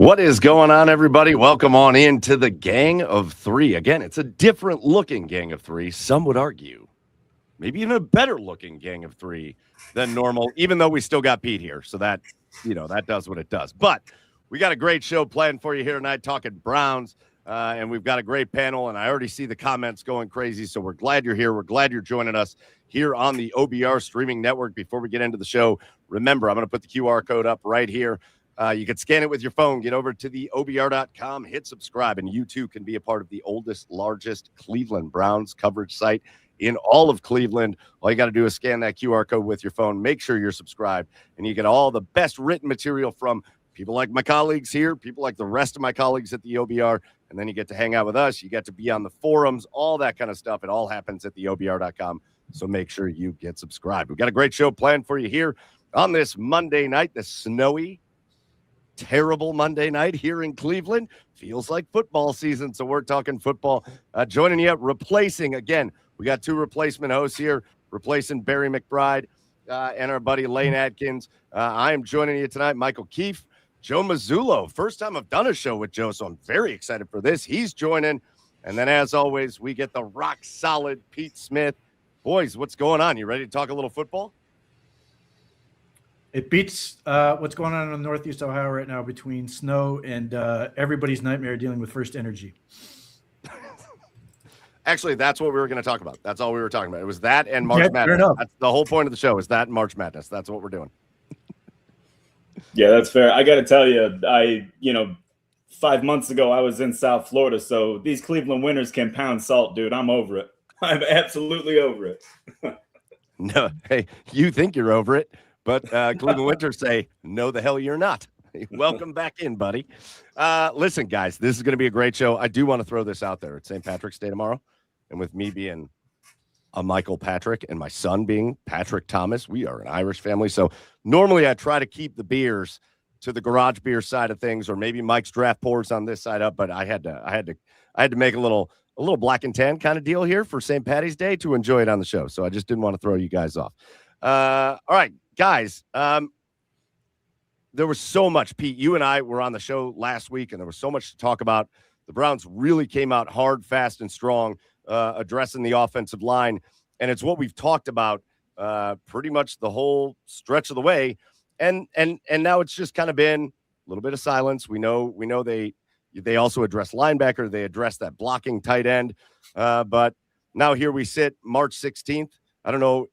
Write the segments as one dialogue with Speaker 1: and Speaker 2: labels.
Speaker 1: What is going on, everybody? Welcome on into the Gang of Three. Again, it's a different looking Gang of Three. Some would argue maybe even a better looking Gang of Three than normal, even though we still got Pete here. So that, that does what it does. But we got a great show planned for you here tonight, talking Browns. And we've got a great panel, and I already see the comments going crazy. So we're glad you're here. We're glad you're joining us here on the OBR streaming network. Before we get into the show, remember, I'm going to put the QR code up right here. You can scan it with your phone, get over to the OBR.com, hit subscribe, and you too can be a part of the oldest, largest Cleveland Browns coverage site in all of Cleveland. All you got to do is scan that QR code with your phone. Make sure you're subscribed, and you get all the best written material from people like my colleagues here, people like the rest of my colleagues at the OBR, and then you get to hang out with us. You get to be on the forums, all that kind of stuff. It all happens at the OBR.com, so make sure you get subscribed. We've got a great show planned for you here on this Monday night, the snowy, terrible Monday night here in Cleveland. Feels like football season, so we're talking football. Joining you, replacing, again, we got two replacement hosts here, replacing Barry McBride and our buddy Lane Atkins. I am joining you tonight, Michael Keefe, Joe Mazzullo. First time I've done a show with Joe, so I'm very excited for this. He's joining. And then, as always, we get the rock-solid Pete Smith. Boys, what's going on? You ready to talk a little football?
Speaker 2: It beats what's going on in Northeast Ohio right now between snow and everybody's nightmare dealing with First Energy.
Speaker 1: Actually, that's what we were going to talk about. That's all we were talking about. It was that and March Madness. That's the whole point of the show, is that and March Madness. That's what we're doing.
Speaker 3: Yeah, that's fair. I got to tell you, 5 months ago, I was in South Florida, so these Cleveland winters can pound salt, dude. I'm over it. I'm absolutely over it.
Speaker 1: No, hey, you think you're over it, but Cleveland winters say, no, the hell you're not. Welcome back in, buddy. Listen, guys, this is going to be a great show. I do want to throw this out there. It's St. Patrick's Day tomorrow, and with me being a Michael Patrick and my son being Patrick Thomas, we are an Irish family. So normally I try to keep the beers to the garage beer side of things, or maybe Mike's draft pours on this side up. But I had to make a little black and tan kind of deal here for St. Patty's Day to enjoy it on the show. So I just didn't want to throw you guys off. All right, guys. There was so much. Pete, you and I were on the show last week, and there was so much to talk about. The Browns really came out hard, fast, and strong, addressing the offensive line. And it's what we've talked about pretty much the whole stretch of the way. And now it's just kind of been a little bit of silence. We know they also address linebacker. They address that blocking tight end. But now here we sit, March 16th. I don't know.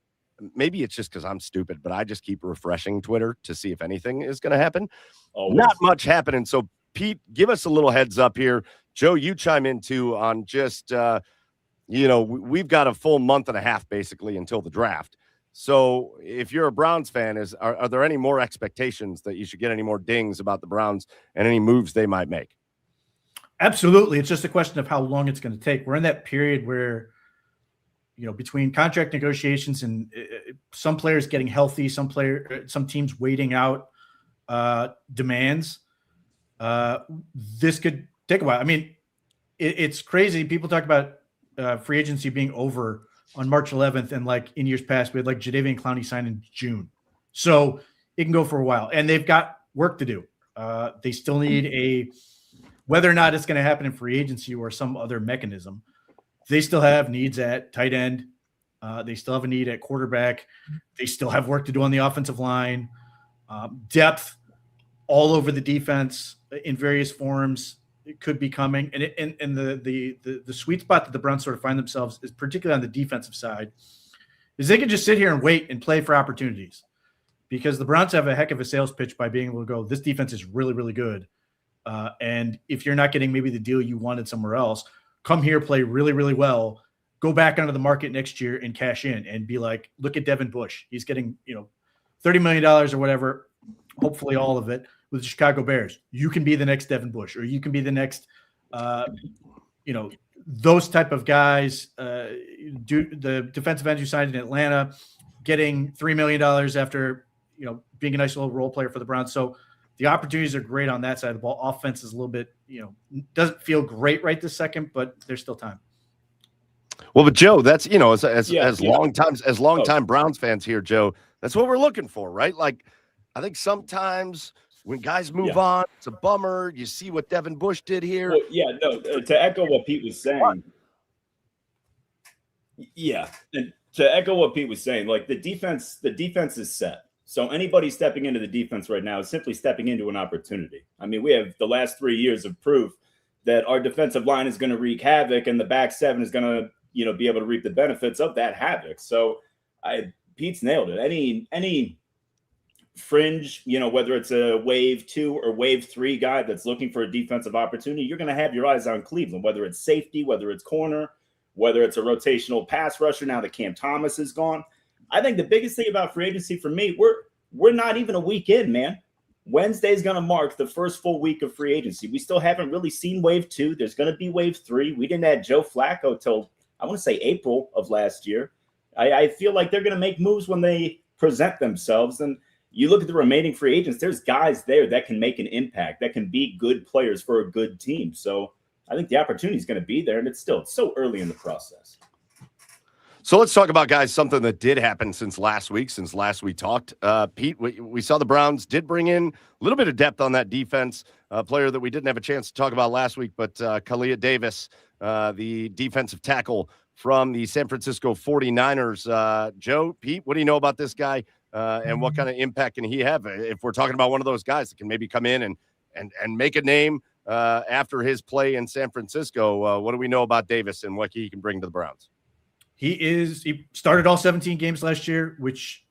Speaker 1: Maybe it's just because I'm stupid, but I just keep refreshing Twitter to see if anything is going to happen. Always. Not much happening. So, Pete, give us a little heads up here. Joe, you chime in too on just, we've got a full month and a half basically until the draft. So if you're a Browns fan, are there any more expectations that you should get any more dings about the Browns and any moves they might make?
Speaker 2: Absolutely. It's just a question of how long it's going to take. We're in that period where, between contract negotiations and some players getting healthy, some teams waiting out demands, this could take a while. I mean, it's crazy. People talk about free agency being over on March 11th, and like in years past, we had like Jadeveon Clowney sign in June. So it can go for a while, and they've got work to do. They still need whether or not it's going to happen in free agency or some other mechanism, they still have needs at tight end. They still have a need at quarterback. They still have work to do on the offensive line. Depth all over the defense in various forms. It could be coming. And the sweet spot that the Browns sort of find themselves is particularly on the defensive side, is they can just sit here and wait and play for opportunities, because the Browns have a heck of a sales pitch by being able to go, this defense is really, really good. And if you're not getting maybe the deal you wanted somewhere else, come here, play really, really well, go back onto the market next year and cash in and be like, look at Devin Bush. He's getting, $30 million or whatever, hopefully all of it, with the Chicago Bears. You can be the next Devin Bush, or you can be the next, those type of guys. The defensive ends you signed in Atlanta, getting $3 million after, being a nice little role player for the Browns. So the opportunities are great on that side of the ball. Offense is a little bit, doesn't feel great right this second, but there's still time.
Speaker 1: Well, but Joe, that's, as long time Browns fans here, Joe, that's what we're looking for, right? Like, I think sometimes when guys move on, it's a bummer. You see what Devin Bush did here.
Speaker 3: Well, to echo what Pete was saying. Yeah, and to echo what Pete was saying, like the defense is set. So anybody stepping into the defense right now is simply stepping into an opportunity. I mean, we have the last 3 years of proof that our defensive line is going to wreak havoc, and the back seven is going to, be able to reap the benefits of that havoc. So Pete's nailed it. Any fringe, whether it's a wave 2 or wave 3 guy that's looking for a defensive opportunity, you're going to have your eyes on Cleveland, whether it's safety, whether it's corner, whether it's a rotational pass rusher now that Cam Thomas is gone. I think the biggest thing about free agency for me, we're not even a week in, man. Wednesday is going to mark the first full week of free agency. We still haven't really seen wave 2. There's going to be wave 3. We didn't have Joe Flacco till, I want to say, April of last year. I feel like they're going to make moves when they present themselves. And you look at the remaining free agents, there's guys there that can make an impact, that can be good players for a good team. So I think the opportunity is going to be there, and it's so early in the process.
Speaker 1: So let's talk about, guys, something that did happen since last we talked. Pete, we saw the Browns did bring in a little bit of depth on that defense, a player that we didn't have a chance to talk about last week, but Kalia Davis, the defensive tackle from the San Francisco 49ers. Joe, Pete, what do you know about this guy, and what kind of impact can he have if we're talking about one of those guys that can maybe come in and make a name after his play in San Francisco? What do we know about Davis and what he can bring to the Browns?
Speaker 2: He started all 17 games last year, which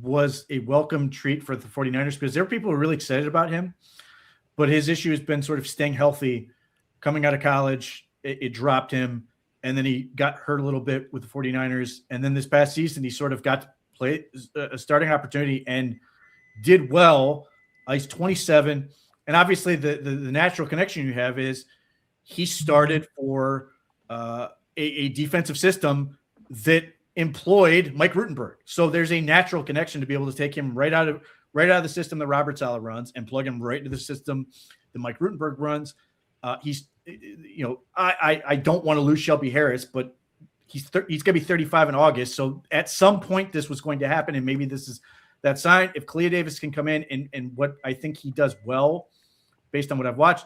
Speaker 2: was a welcome treat for the 49ers because there were people who were really excited about him. But his issue has been sort of staying healthy. Coming out of college, it dropped him. And then he got hurt a little bit with the 49ers. And then this past season, he sort of got to play a starting opportunity and did well. He's 27. And obviously the natural connection you have is he started for a defensive system that employed Mike Rutenberg. So there's a natural connection to be able to take him right out of the system that Robert Saleh runs and plug him right into the system that Mike Rutenberg runs. I don't want to lose Shelby Harris, but he's going to be 35 in August. So at some point this was going to happen. And maybe this is that sign. If Kalia Davis can come in and what I think he does well, based on what I've watched,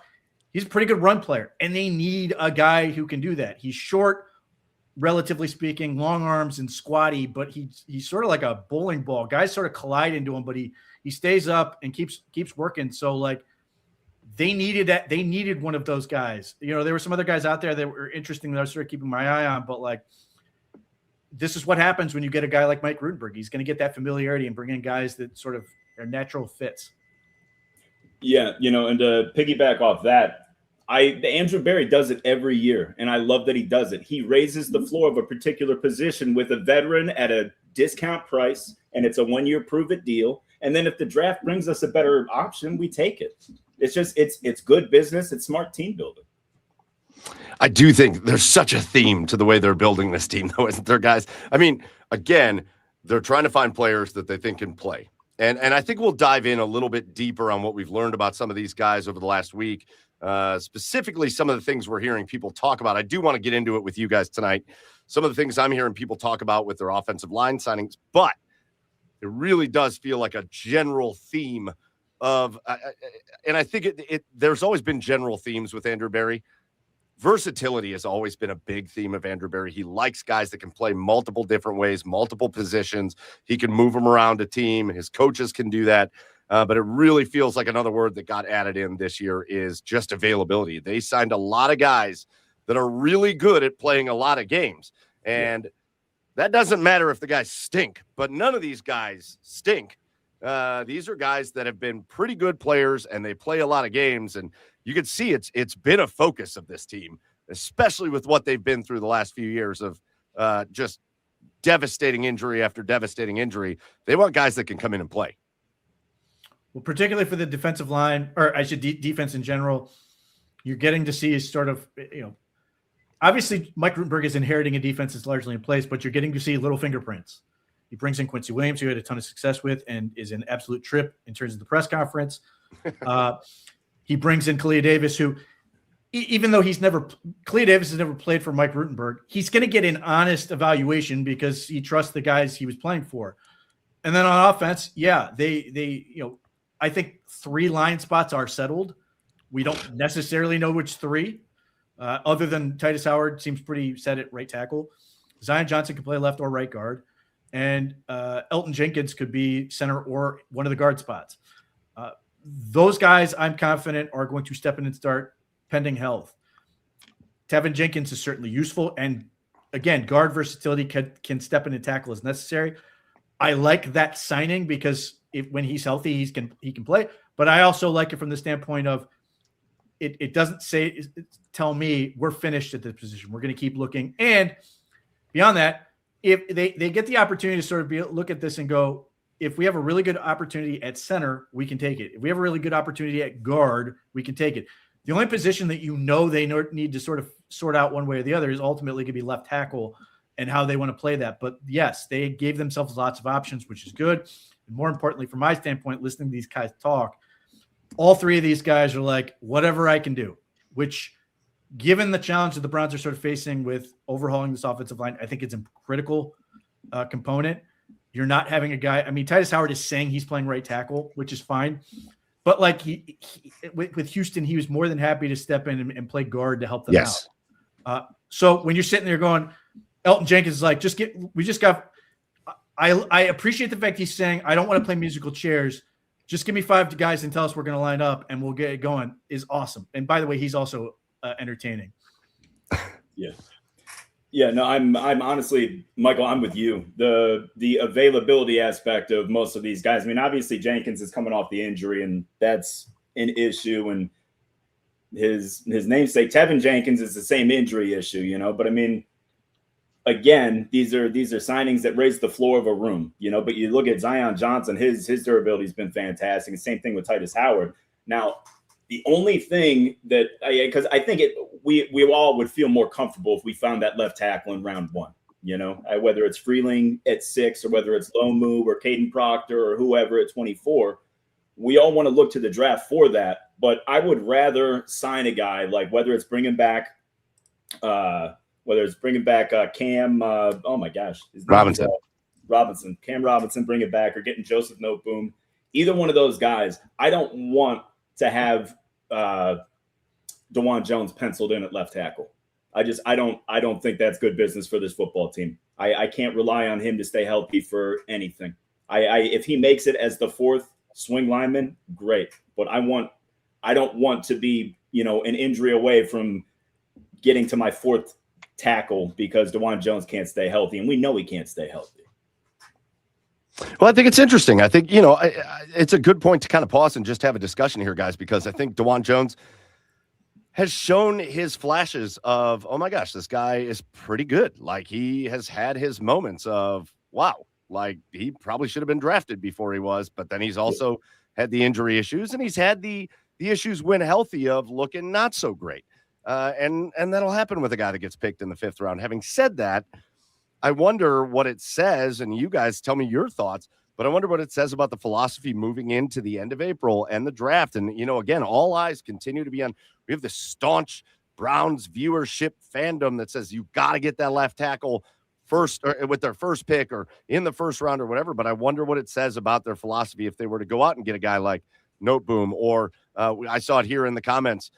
Speaker 2: he's a pretty good run player, and they need a guy who can do that. He's short, relatively speaking, long arms and squatty, but he's sort of like a bowling ball. Guys sort of collide into him, but he stays up and keeps working. So like they needed that. They needed one of those guys. There were some other guys out there that were interesting that I was sort of keeping my eye on, but like this is what happens when you get a guy like Mike Rutenberg. He's going to get that familiarity and bring in guys that sort of are natural fits.
Speaker 3: Yeah, and to piggyback off that, Andrew Berry does it every year, and I love that he does it. He raises the floor of a particular position with a veteran at a discount price, and it's a 1-year prove-it deal. And then if the draft brings us a better option, we take it. It's just it's good business. It's smart team building.
Speaker 1: I do think there's such a theme to the way they're building this team, though, isn't there, guys? I mean, again, they're trying to find players that they think can play. And I think we'll dive in a little bit deeper on what we've learned about some of these guys over the last week, specifically some of the things we're hearing people talk about. I do want to get into it with you guys tonight. Some of the things I'm hearing people talk about with their offensive line signings, but it really does feel like a general theme of, and I think there's always been general themes with Andrew Berry. Versatility has always been a big theme of Andrew Berry. He likes guys that can play multiple different ways, multiple positions. He can move them around a team. His coaches can do that. But it really feels like another word that got added in this year is just availability. They signed a lot of guys that are really good at playing a lot of games. And that doesn't matter if the guys stink, but none of these guys stink. These are guys that have been pretty good players, and they play a lot of games. And you can see it's been a focus of this team, especially with what they've been through the last few years of just devastating injury after devastating injury. They want guys that can come in and play.
Speaker 2: Well, particularly for the defensive line, or I should defense in general, you're getting to see is sort of, obviously Mike Rutenberg is inheriting a defense that's largely in place, but you're getting to see little fingerprints. He brings in Quincy Williams, who he had a ton of success with and is an absolute trip in terms of the press conference. He brings in Kalia Davis, who, even though Kalia Davis has never played for Mike Rutenberg, he's going to get an honest evaluation because he trusts the guys he was playing for. And then on offense, they I think 3 line spots are settled. We don't necessarily know which 3, other than Titus Howard seems pretty set at right tackle. Zion Johnson can play left or right guard, and Elton Jenkins could be center or one of the guard spots. Those guys, I'm confident, are going to step in and start pending health. Tevin Jenkins is certainly useful, and again, guard versatility can step in and tackle as necessary. I like that signing because when he's healthy, he can play. But I also like it from the standpoint of it doesn't tell me we're finished at this position. We're going to keep looking, and beyond that, if they get the opportunity to sort of look at this and go, if we have a really good opportunity at center, we can take it. If we have a really good opportunity at guard, we can take it. The only position that they need to sort of sort out one way or the other is ultimately going to be left tackle and how they want to play that. But yes, they gave themselves lots of options, which is good. And more importantly, from my standpoint, listening to these guys talk, all 3 of these guys are like, whatever I can do, which given the challenge that the Browns are sort of facing with overhauling this offensive line, I think it's a critical component. You're not having a guy. I mean, Titus Howard is saying he's playing right tackle, which is fine. But like with Houston, he was more than happy to step in and play guard to help them out. So when you're sitting there going, Elton Jenkins is like, I appreciate the fact he's saying, I don't want to play musical chairs. Just give me 5 guys and tell us we're going to line up and we'll get it going is awesome. And by the way, he's also entertaining.
Speaker 3: Yeah. Yeah, no, I'm honestly, Michael, I'm with you. The availability aspect of most of these guys. I mean, obviously Jenkins is coming off the injury, and that's an issue. And his namesake Tevin Jenkins is the same injury issue, But I mean, again, these are signings that raise the floor of a room, But you look at Zion Johnson, his durability has been fantastic. And same thing with Titus Howard. Now, the only thing that because I think we all would feel more comfortable if we found that left tackle in round 1, whether it's Freeling at 6 or whether it's Lomu or Caden Proctor or whoever at 24. We all want to look to the draft for that, but I would rather sign a guy like whether it's bringing back Cam. Oh my gosh, Robinson, Cam Robinson, bring it back, or getting Joseph Noteboom. Either one of those guys. I don't want to have DeJuan Jones penciled in at left tackle. I don't think that's good business for this football team. I can't rely on him to stay healthy for anything. If he makes it as the 4th swing lineman, great. But I don't want to be, an injury away from getting to my 4th tackle because DeJuan Jones can't stay healthy, and we know he can't stay healthy.
Speaker 1: Well, I think it's interesting. I think, it's a good point to kind of pause and just have a discussion here, guys, because I think DeJuan Jones has shown his flashes of, oh my gosh, this guy is pretty good. Like, he has had his moments of, wow, like he probably should have been drafted before he was, but then he's also had the injury issues, and he's had the issues when healthy of looking not so great. And that'll happen with a guy that gets picked in the 5th round. Having said that, I wonder what it says, and you guys tell me your thoughts, but I wonder what it says about the philosophy moving into the end of April and the draft. And, again, all eyes continue to be on. We have this staunch Browns viewership fandom that says you got to get that left tackle first, or with their first pick or in the 1st round or whatever. But I wonder what it says about their philosophy if they were to go out and get a guy like Noteboom, or I saw it here in the comments.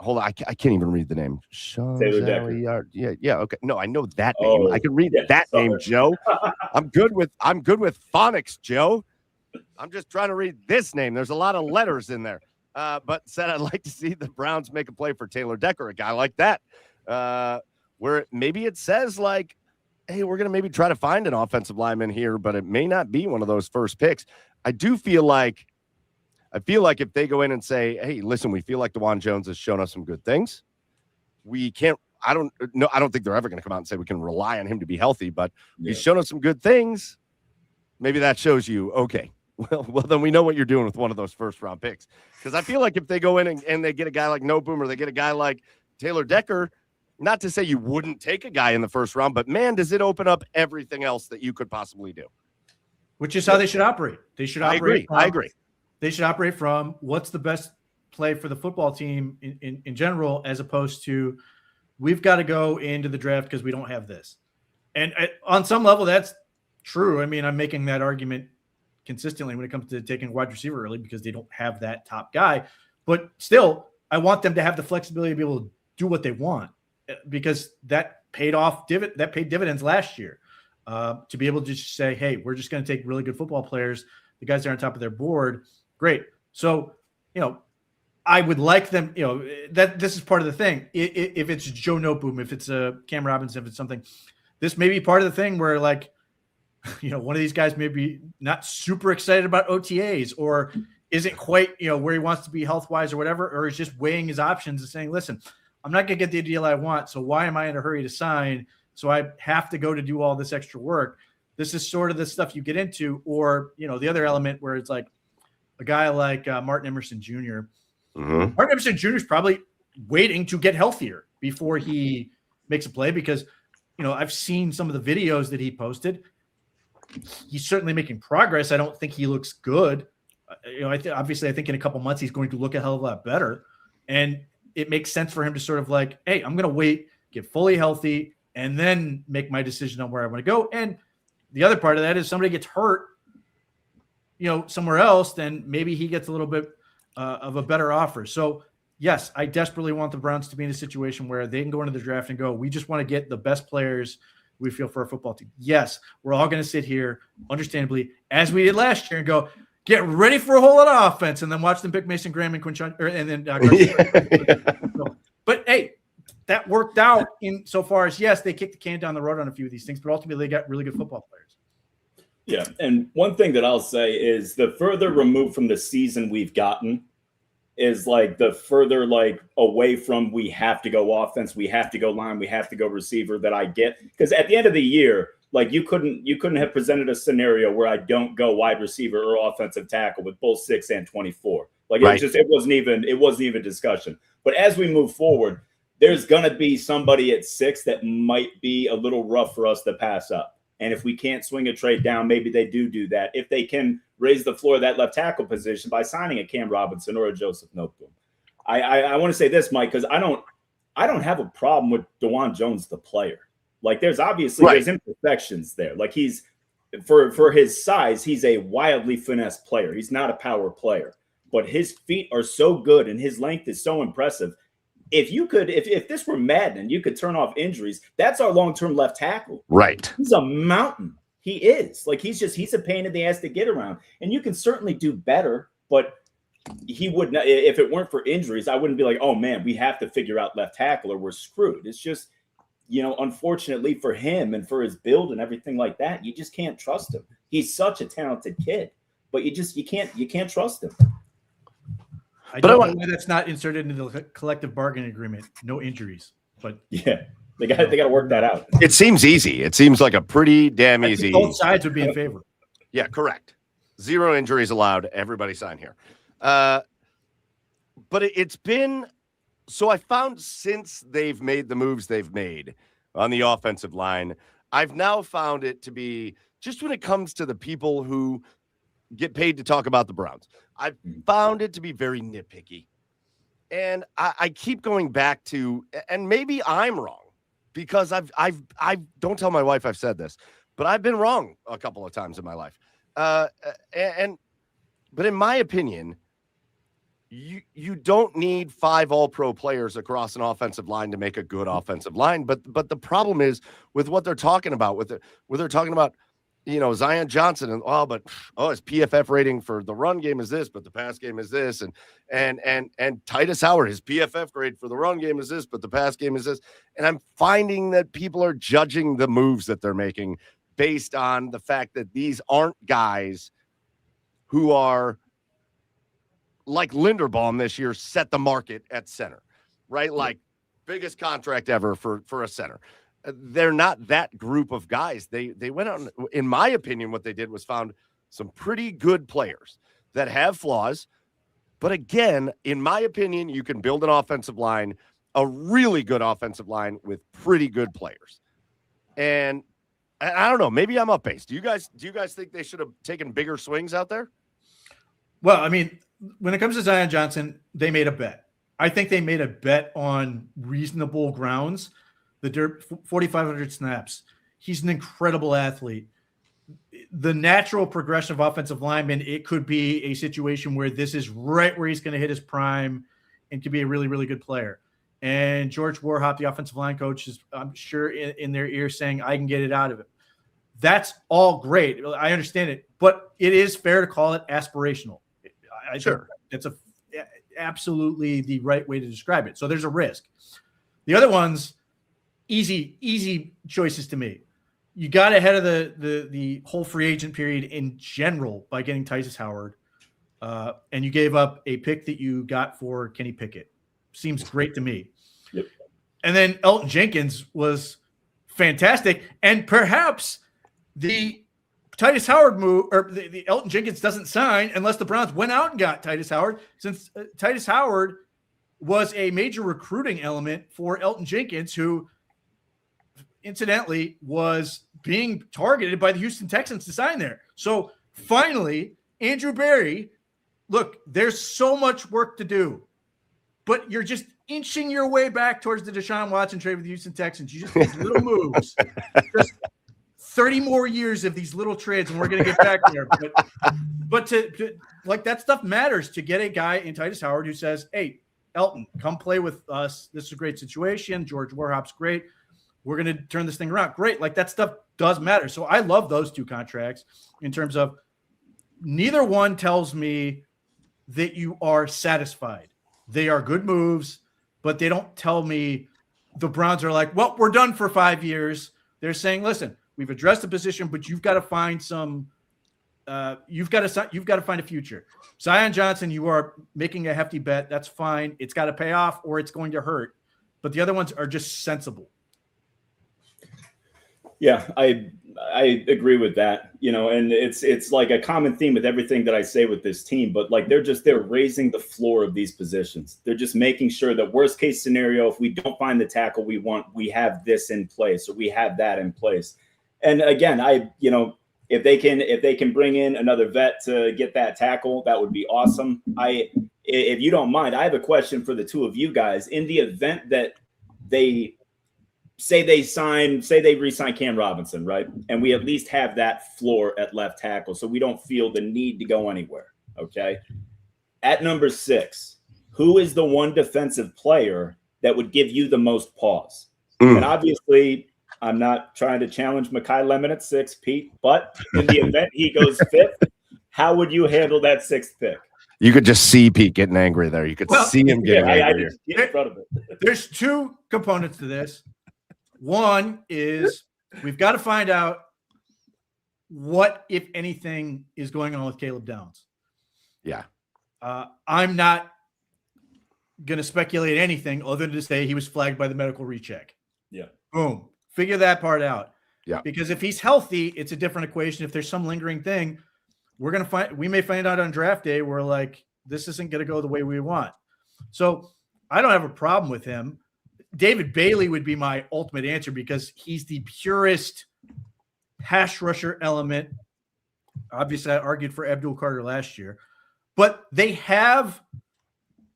Speaker 1: Hold on, I can't even read the name.
Speaker 3: Taylor Decker.
Speaker 1: Yeah, okay. No, I know that name. I can read that name, Joe. I'm good with phonics, Joe. I'm just trying to read this name. There's a lot of letters in there. But said I'd like to see the Browns make a play for Taylor Decker, a guy like that. Where maybe it says like, hey, we're going to maybe try to find an offensive lineman here, but it may not be one of those first picks. I feel like if they go in and say, hey, listen, we feel like DeJuan Jones has shown us some good things. We can't, I don't think they're ever going to come out and say we can rely on him to be healthy, but he's shown us some good things. Maybe that shows you, okay, well, then we know what you're doing with one of those 1st round picks. Because I feel like if they go in and they get a guy like Noteboom, or they get a guy like Taylor Decker, not to say you wouldn't take a guy in the 1st round, but man, does it open up everything else that you could possibly do.
Speaker 2: Which is how they should operate. They should operate.
Speaker 1: I agree.
Speaker 2: They should operate from what's the best play for the football team in general, as opposed to we've got to go into the draft because we don't have this. And on some level, that's true. I mean, I'm making that argument consistently when it comes to taking a wide receiver early because they don't have that top guy. But still, I want them to have the flexibility to be able to do what they want because that paid dividends last year. To be able to just say, hey, we're just going to take really good football players. The guys that are on top of their board. Great. So, I would like them, that this is part of the thing. If it's Joe Noteboom, if it's Cam Robinson, if it's something, this may be part of the thing where like, one of these guys may be not super excited about OTAs or isn't quite, where he wants to be health-wise or whatever, or is just weighing his options and saying, listen, I'm not going to get the deal I want. So why am I in a hurry to sign? So I have to go to do all this extra work. This is sort of the stuff you get into, or, the other element where it's like a guy like Martin Emerson Jr.
Speaker 1: Mm-hmm.
Speaker 2: Martin Emerson Jr. is probably waiting to get healthier before he makes a play because, I've seen some of the videos that he posted. He's certainly making progress. I don't think he looks good. Obviously I think in a couple months he's going to look a hell of a lot better. And it makes sense for him to sort of like, hey, I'm going to wait, get fully healthy, and then make my decision on where I want to go. And the other part of that is somebody gets hurt, somewhere else, then maybe he gets a little bit of a better offer. So yes, I desperately want the Browns to be in a situation where they can go into the draft and go, we just want to get the best players we feel for a football team. Yes, we're all going to sit here, understandably, as we did last year, and go, get ready for a whole lot of offense, and then watch them pick Mason Graham and Quinshon, and then But hey, that worked out in so far as, yes, they kicked the can down the road on a few of these things, but ultimately they got really good football players.
Speaker 3: Yeah, and one thing that I'll say is the further removed from the season we've gotten is like the further like away from we have to go offense, we have to go line, we have to go receiver that I get. Because at the end of the year, like you couldn't have presented a scenario where I don't go wide receiver or offensive tackle with both 6 and 24. Like
Speaker 1: Right.
Speaker 3: it wasn't even discussion. But as we move forward, there's gonna be somebody at 6 that might be a little rough for us to pass up. And if we can't swing a trade down, maybe they do that. If they can raise the floor of that left tackle position by signing a Cam Robinson or a Joseph Noteboom. I want to say this, Mike, because I don't have a problem with DeJuan Jones, the player. Like there's obviously there's imperfections there. Like he's for his size, he's a wildly finesse player. He's not a power player, but his feet are so good and his length is so impressive. If this were Madden and you could turn off injuries, that's our long-term left tackle.
Speaker 1: Right.
Speaker 3: He's a mountain. He is. Like he's a pain in the ass to get around. And you can certainly do better, but he would not, if it weren't for injuries, I wouldn't be like, oh man, we have to figure out left tackle or we're screwed. It's just, unfortunately for him and for his build and everything like that, you just can't trust him. He's such a talented kid, but you can't trust him.
Speaker 2: I don't know why that's not inserted into the collective bargaining agreement. No injuries, but
Speaker 3: yeah, they got to work that out.
Speaker 1: It seems easy. It seems like a pretty damn easy.
Speaker 2: Both sides would be in favor.
Speaker 1: Yeah, correct. 0 injuries allowed. Everybody sign here. But it's been so I found since they've made the moves they've made on the offensive line, I've now found it to be just when it comes to the people who get paid to talk about the Browns, I've found it to be very nitpicky. And I keep going back to, and maybe I'm wrong because I've don't tell my wife I've said this, but I've been wrong a couple of times in my life. But in my opinion, you don't need 5 all-pro players across an offensive line to make a good offensive line. But the problem is with what they're talking about, they're talking about, Zion Johnson and his PFF rating for the run game is this, but the pass game is this, and Titus Howard, his PFF grade for the run game is this, but the pass game is this. And I'm finding that people are judging the moves that they're making based on the fact that these aren't guys who are like Linderbaum this year set the market at center, right? Like biggest contract ever for a center. They're not that group of guys. They went out, in my opinion, what they did was found some pretty good players that have flaws. But again, in my opinion, you can build an offensive line, a really good offensive line with pretty good players. And I don't know, maybe I'm up base. Do you guys think they should have taken bigger swings out there?
Speaker 2: Well, I mean, when it comes to Zion Johnson, they made a bet. I think they made a bet on reasonable grounds. The 4,500 snaps. He's an incredible athlete. the natural progression of offensive linemen, it could be a situation where this is right where he's going to hit his prime and could be a really, really good player. And George Warhop, the offensive line coach, is, I'm sure, in their ear saying, I can get it out of him. That's all great. I understand it, but it is fair to call it aspirational. I
Speaker 1: Sure.
Speaker 2: think that's absolutely the right way to describe it. So there's a risk. The other ones, easy choices to me. You got ahead of the whole free agent period in general by getting Tytus Howard, and you gave up a pick that you got for Kenny Pickett. Seems great to me.
Speaker 3: Yep.
Speaker 2: And then Elgton Jenkins was fantastic, and perhaps the Tytus Howard move, or the Elgton Jenkins doesn't sign unless the Browns went out and got Tytus Howard, since Tytus Howard was a major recruiting element for Elgton Jenkins, who incidentally was being targeted by the Houston Texans to sign there. So finally, Andrew Berry, look, there's so much work to do, but you're just inching your way back towards the Deshaun Watson trade with the Houston Texans. You just make little moves. Just 30 more years of these little trades, and we're going to get back there. But to like, that stuff matters, to get a guy in Tytus Howard who says, hey, Elton, come play with us. This is a great situation. George Warhop's great. We're going to turn this thing around. Great. Like, that stuff does matter. So I love those two contracts in terms of neither one tells me that you are satisfied. They are good moves, but they don't tell me the Browns are like, well, we're done for 5 years. They're saying, listen, we've addressed the position, but you've got to find some you've got to find a future. Zion Johnson, you are making a hefty bet. That's fine. It's got to pay off or it's going to hurt. But the other ones are just sensible.
Speaker 3: Yeah, I agree with that, and it's like a common theme with everything that I say with this team, but like they're raising the floor of these positions. They're just making sure that worst case scenario, if we don't find the tackle we want, we have this in place, or we have that in place. And again, if they can bring in another vet to get that tackle, that would be awesome. If you don't mind, I have a question for the two of you guys. In the event that they re-sign Cam Robinson, right? And we at least have that floor at left tackle, so we don't feel the need to go anywhere, okay? At number 6, who is the one defensive player that would give you the most pause? And obviously, I'm not trying to challenge Mekhi Lemon at 6, Pete, but in the event he goes 5th, how would you handle that 6th pick?
Speaker 1: You could just see Pete getting angry there. You could see him getting angry.
Speaker 3: I just get in front of it.
Speaker 2: There's two components to this. One is we've got to find out what, if anything, is going on with Caleb Downs.
Speaker 1: Yeah.
Speaker 2: I'm not going to speculate anything other than to say he was flagged by the medical recheck.
Speaker 3: Yeah.
Speaker 2: Boom. Figure that part out.
Speaker 1: Yeah.
Speaker 2: Because if he's healthy, it's a different equation. If there's some lingering thing, we may find out on draft day where, like, this isn't going to go the way we want. So I don't have a problem with him. David Bailey would be my ultimate answer because he's the purest hash rusher element. Obviously, I argued for Abdul Carter last year, but they have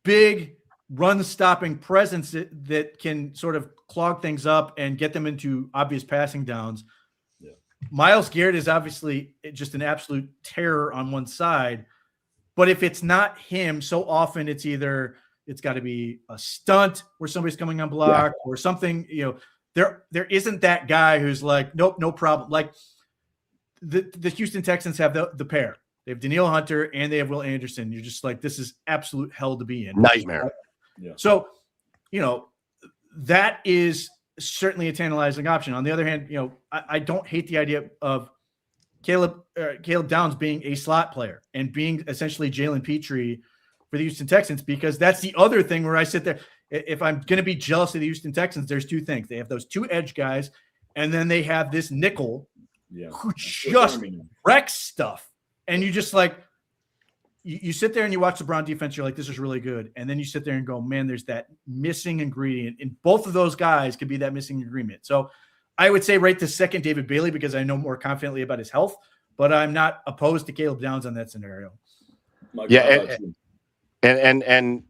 Speaker 2: big run-stopping presence that can sort of clog things up and get them into obvious passing downs.
Speaker 3: Yeah.
Speaker 2: Myles Garrett is obviously just an absolute terror on one side, but if it's not him, so often it's either – it's got to be a stunt where somebody's coming on block or something, there isn't that guy who's like, nope, no problem. Like the Houston Texans have the pair. They have Danielle Hunter and they have Will Anderson. You're just like, this is absolute hell to be in.
Speaker 1: Nightmare.
Speaker 3: Yeah. So,
Speaker 2: that is certainly a tantalizing option. On the other hand, I don't hate the idea of Caleb Downs being a slot player and being essentially Jalen Petrie for the Houston Texans, because that's the other thing where I sit there. If I'm going to be jealous of the Houston Texans, there's two things. They have those two edge guys, and then they have this nickel who just wrecks stuff. And you just like, you sit there and you watch the Brown defense, you're like, this is really good. And then you sit there and go, man, there's that missing ingredient. And both of those guys could be that missing ingredient. So I would say right to second David Bailey because I know more confidently about his health, but I'm not opposed to Caleb Downs on that scenario.
Speaker 1: Yeah. And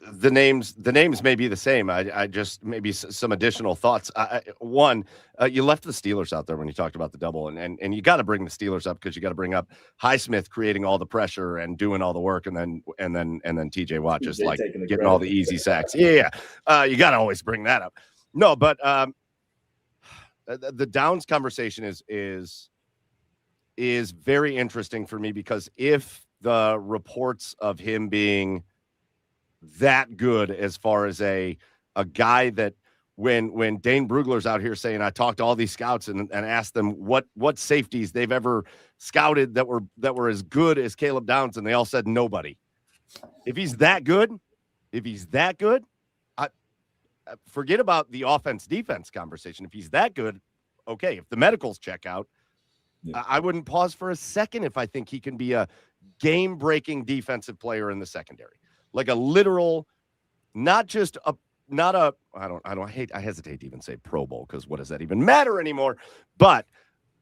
Speaker 1: the names may be the same. I just maybe some additional thoughts. One, you left the Steelers out there when you talked about the double, and you got to bring the Steelers up because you got to bring up Highsmith creating all the pressure and doing all the work, and then TJ Watt just like getting all the easy sacks. Yeah. You got to always bring that up. No, but the Downs conversation is very interesting for me because if the reports of him being that good as far as a guy that when Dane Brugler's out here saying I talked to all these scouts and asked them what safeties they've ever scouted that were as good as Caleb Downs, and they all said nobody. If he's that good, I forget about the offense defense conversation. If he's that good, okay. If the medicals check out, I wouldn't pause for a second if I think he can be a game-breaking defensive player in the secondary. Like a literal, I hesitate to even say Pro Bowl because what does that even matter anymore? But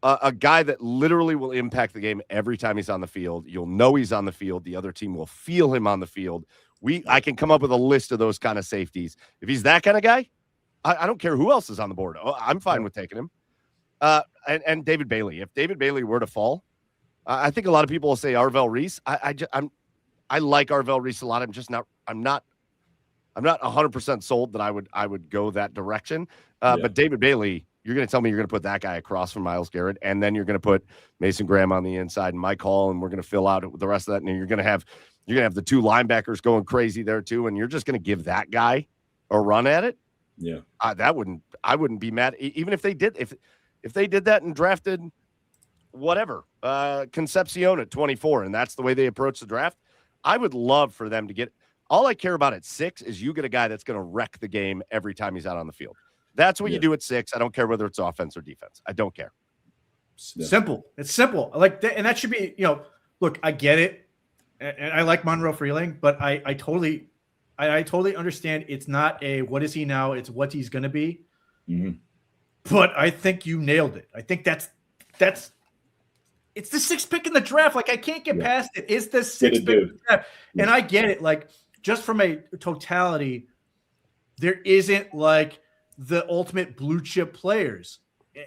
Speaker 1: a guy that literally will impact the game every time he's on the field. You'll know he's on the field. The other team will feel him on the field. I can come up with a list of those kind of safeties. If he's that kind of guy, I don't care who else is on the board. I'm fine with taking him. And David Bailey. If David Bailey were to fall, I think a lot of people will say Arvell Reese. I like Arvell Reese a lot. I'm not 100% sold that I would go that direction. But David Bailey, you're going to tell me you're going to put that guy across from Myles Garrett, and then you're going to put Mason Graham on the inside and Mike Hall, and we're going to fill out the rest of that. And you're going to have the two linebackers going crazy there too, and you're just going to give that guy a run at it. Yeah, I wouldn't be mad even if they did if they did that and drafted whatever Concepcion at 24, and that's the way they approach the draft. I would love for them to get. All I care about at 6 is you get a guy that's going to wreck the game every time he's out on the field. That's what you do at 6. I don't care whether it's offense or defense. I don't care.
Speaker 2: Simple. It's simple. Like that, and that should be. Look, I get it, and I like Monroe Freeling, but I totally understand. It's not a what is he now? It's what he's going to be. Mm-hmm. But I think you nailed it. I think that's. It's the 6th pick in the draft. Like I can't get past it. It's the 6th pick in the draft, and I get it. Like just from a totality, there isn't like the ultimate blue chip players.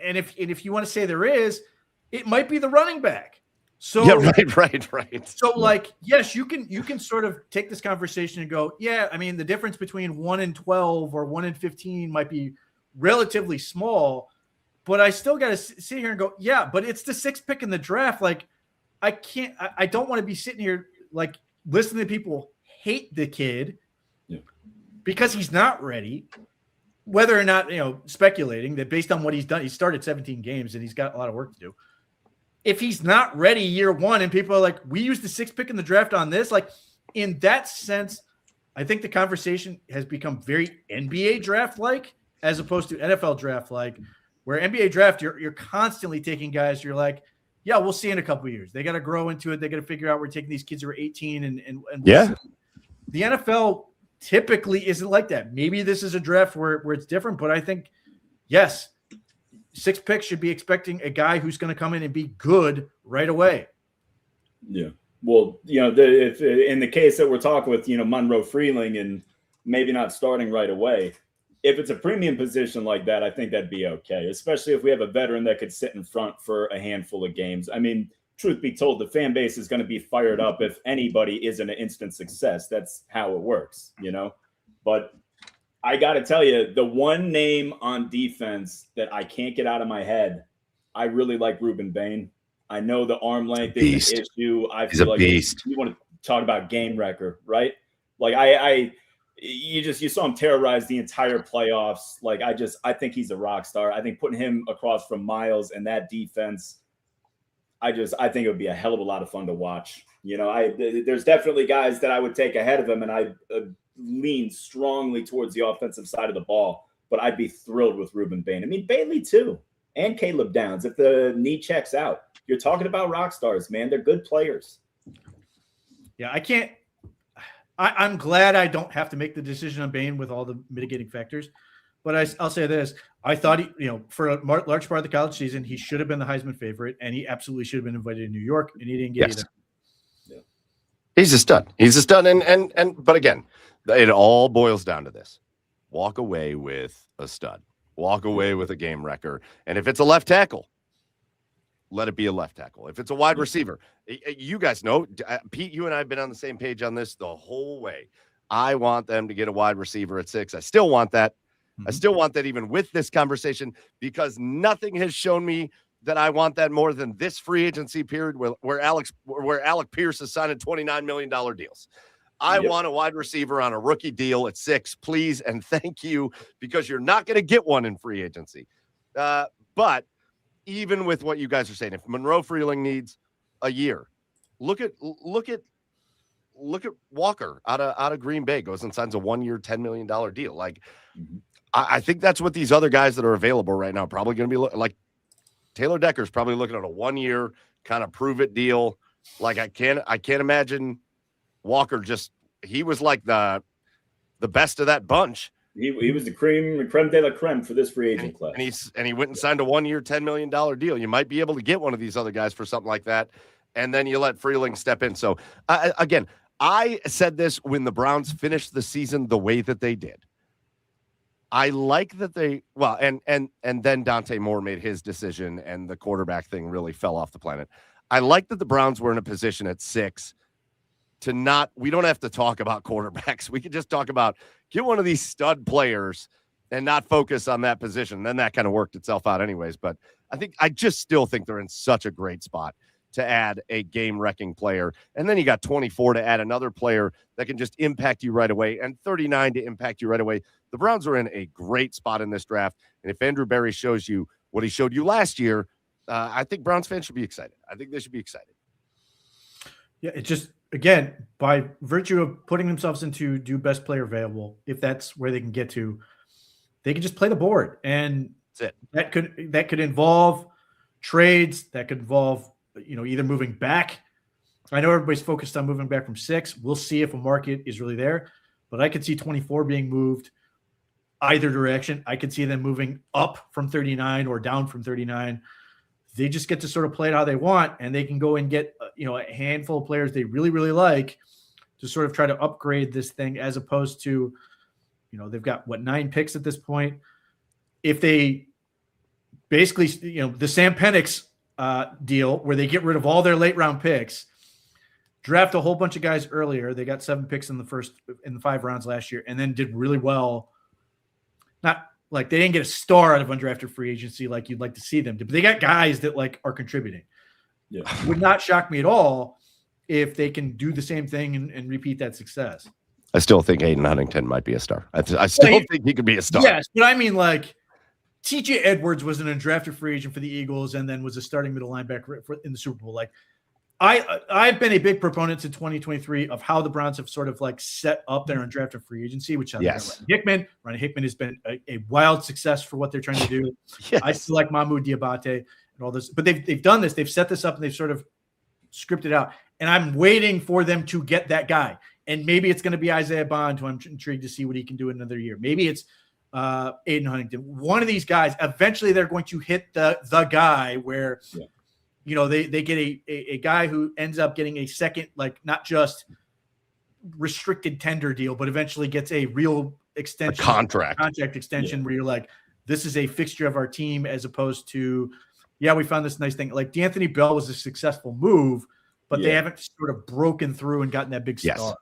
Speaker 2: And if you want to say there is, it might be the running back. So right. So like, yes, you can sort of take this conversation and go, yeah, I mean, the difference between 1 and 12 or 1 and 15 might be relatively small, but I still got to sit here and go, yeah, but it's the 6th pick in the draft. Like I don't want to be sitting here like listening to people hate the kid because he's not ready. Whether or not, speculating that based on what he's done, he started 17 games and he's got a lot of work to do. If he's not ready year 1 and people are like, we used the 6th pick in the draft on this, like in that sense, I think the conversation has become very NBA draft-like as opposed to NFL draft-like, where NBA draft, you're constantly taking guys. You're like, yeah, we'll see in a couple of years. They got to grow into it. They got to figure out we're taking these kids who are 18 and
Speaker 1: yeah.
Speaker 2: The NFL typically isn't like that. Maybe this is a draft where it's different, but I think, yes, 6th pick should be expecting a guy who's going to come in and be good right away.
Speaker 3: Yeah. Well, if in the case that we're talking with, Monroe Freeling and maybe not starting right away, if it's a premium position like that, I think that'd be okay, especially if we have a veteran that could sit in front for a handful of games. I mean, truth be told, the fan base is going to be fired up if anybody isn't an instant success. That's how it works, But I got to tell you, the one name on defense that I can't get out of my head, I really like Ruben Bain. I know the arm length is an issue.
Speaker 1: He's a beast.
Speaker 3: You want to talk about game wrecker, right? Like you saw him terrorize the entire playoffs. Like I think he's a rock star. I think putting him across from Myles and that defense, I think it would be a hell of a lot of fun to watch. There's definitely guys that I would take ahead of him, and I lean strongly towards the offensive side of the ball, but I'd be thrilled with Ruben Bain. I mean, Bailey too, and Caleb Downs, if the knee checks out. You're talking about rock stars, man. They're good players.
Speaker 2: Yeah, I'm glad I don't have to make the decision on Bain with all the mitigating factors. But I'll say this. I thought for a large part of the college season, he should have been the Heisman favorite, and he absolutely should have been invited to New York, and he didn't get either.
Speaker 1: Yeah. He's a stud. And but again, It all boils down to this. Walk away with a stud. Walk away with a game wrecker. And if it's a left tackle, let it be a left tackle. If it's a wide receiver, you guys know, Pete, you and I have been on the same page on this the whole way. I want them to get a wide receiver at 6. I still want that. I still want that even with this conversation, because nothing has shown me that I want that more than this free agency period where Alec Pierce is signing $29 million deals. I want a wide receiver on a rookie deal at 6, please, and thank you, because you're not going to get one in free agency. But even with what you guys are saying, if Monroe Freeling needs a year, look at Walker out of Green Bay, goes and signs a 1-year, $10 million deal. Like, I think that's what these other guys that are available right now probably going to be like. Taylor Decker's probably looking at a 1-year kind of prove it deal. Like, I can't imagine Walker he was like the best of that bunch.
Speaker 3: He was the creme de la creme for this free agent class.
Speaker 1: And he went and signed a 1-year, $10 million deal. You might be able to get one of these other guys for something like that, and then you let Freeling step in. So, again, I said this when the Browns finished the season the way that they did. I like that and then Dante Moore made his decision, and the quarterback thing really fell off the planet. I like that the Browns were in a position at 6 we don't have to talk about quarterbacks. We could just talk about get one of these stud players and not focus on that position. Then that kind of worked itself out anyways. But I just still think they're in such a great spot to add a game-wrecking player. And then you got 24 to add another player that can just impact you right away, and 39 to impact you right away. The Browns are in a great spot in this draft. And if Andrew Berry shows you what he showed you last year, I think Browns fans should be excited. I think they should be excited.
Speaker 2: Yeah, it just, again, by virtue of putting themselves into do best player available, if that's where they can get to, they can just play the board. And
Speaker 1: that's
Speaker 2: it. That could involve trades, that could involve, either moving back. I know everybody's focused on moving back from 6. We'll see if a market is really there, but I could see 24 being moved either direction. I could see them moving up from 39 or down from 39. They just get to sort of play it how they want, and they can go and get, a handful of players they really, really like to sort of try to upgrade this thing, as opposed to, they've got 9 picks at this point. If they basically, the Sam Penix deal where they get rid of all their late round picks, draft a whole bunch of guys earlier. They got 7 picks in the 5 rounds last year, and then did really well. Not like they didn't get a star out of undrafted free agency like you'd like to see them do, but they got guys that are contributing.
Speaker 3: Yeah,
Speaker 2: would not shock me at all if they can do the same thing and repeat that success.
Speaker 1: I still think Aiden Huntington might be a star. I still think he could be a star.
Speaker 2: Yes, but I mean, TJ Edwards was an undrafted free agent for the Eagles and then was a starting middle linebacker in the Super Bowl. I've been a big proponent to 2023 of how the Browns have sort of set up their undrafted free agency, which has Ronnie Hickman has been a wild success for what they're trying to do. Yes. I still like Mahmoud Diabate and all this, but they've done this. They've set this up and they've sort of scripted out. And I'm waiting for them to get that guy. And maybe it's going to be Isaiah Bond, who I'm intrigued to see what he can do in another year. Maybe it's Aiden Huntington. One of these guys, eventually they're going to hit the guy where they get a guy who ends up getting a second, not just restricted tender deal, but eventually gets a real extension, contract extension where you're this is a fixture of our team, as opposed to, we found this nice thing. D'Anthony Bell was a successful move, but they haven't sort of broken through and gotten that big star.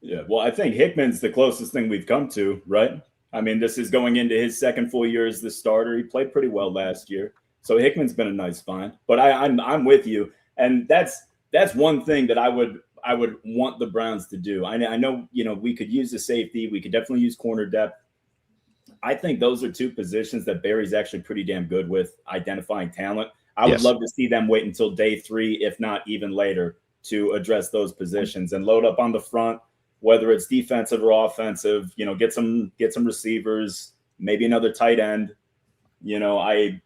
Speaker 3: Yeah. Well, I think Hickman's the closest thing we've come to, right? I mean, this is going into his second full year as the starter. He played pretty well last year. So Hickman's been a nice find, but I'm with you, and that's one thing that I would want the Browns to do. I know we could use the safety, we could definitely use corner depth. I think those are 2 positions that Barry's actually pretty damn good with identifying talent. I would love to see them wait until day 3, if not even later, to address those positions and load up on the front, whether it's defensive or offensive. Get some receivers, maybe another tight end. I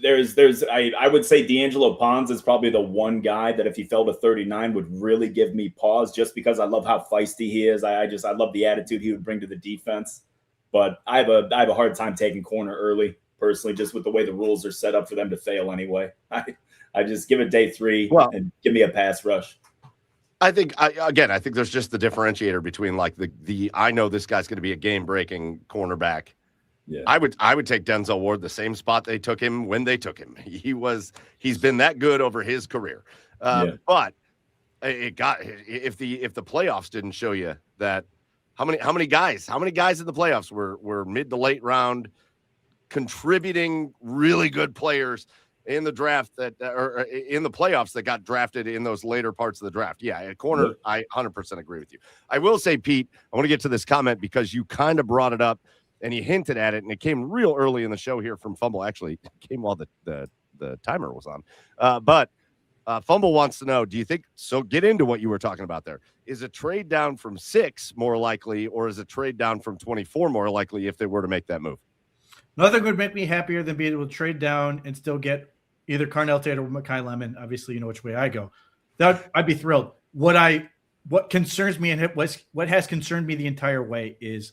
Speaker 3: would say D'Angelo Pons is probably the one guy that if he fell to 39 would really give me pause, just because I love how feisty he is. I love the attitude he would bring to the defense. But I have a hard time taking corner early, personally, just with the way the rules are set up for them to fail anyway. I just give it day 3 and give me a pass rush.
Speaker 1: I think I think there's just the differentiator between like the I know this guy's going to be a game breaking cornerback.
Speaker 3: Yeah.
Speaker 1: I would take Denzel Ward the same spot they took him when they took him. He's been that good over his career. But if the playoffs didn't show you that, how many guys in the playoffs were mid to late round contributing really good players in the draft or in the playoffs that got drafted in those later parts of the draft. Yeah, at corner, I 100% agree with you. I will say, Pete, I want to get to this comment because you kind of brought it up and you hinted at it, and it came real early in the show here from Fumble. Actually, it came while the timer was on. But Fumble wants to know, do you think, so get into what you were talking about there. Is a trade down from 6 more likely, or is a trade down from 24 more likely if they were to make that move?
Speaker 2: Nothing would make me happier than being able to trade down and still get either Carnell Tate or Mekhi Lemon. Obviously, you know which way I go. I'd be thrilled. What concerns me and what has concerned me the entire way is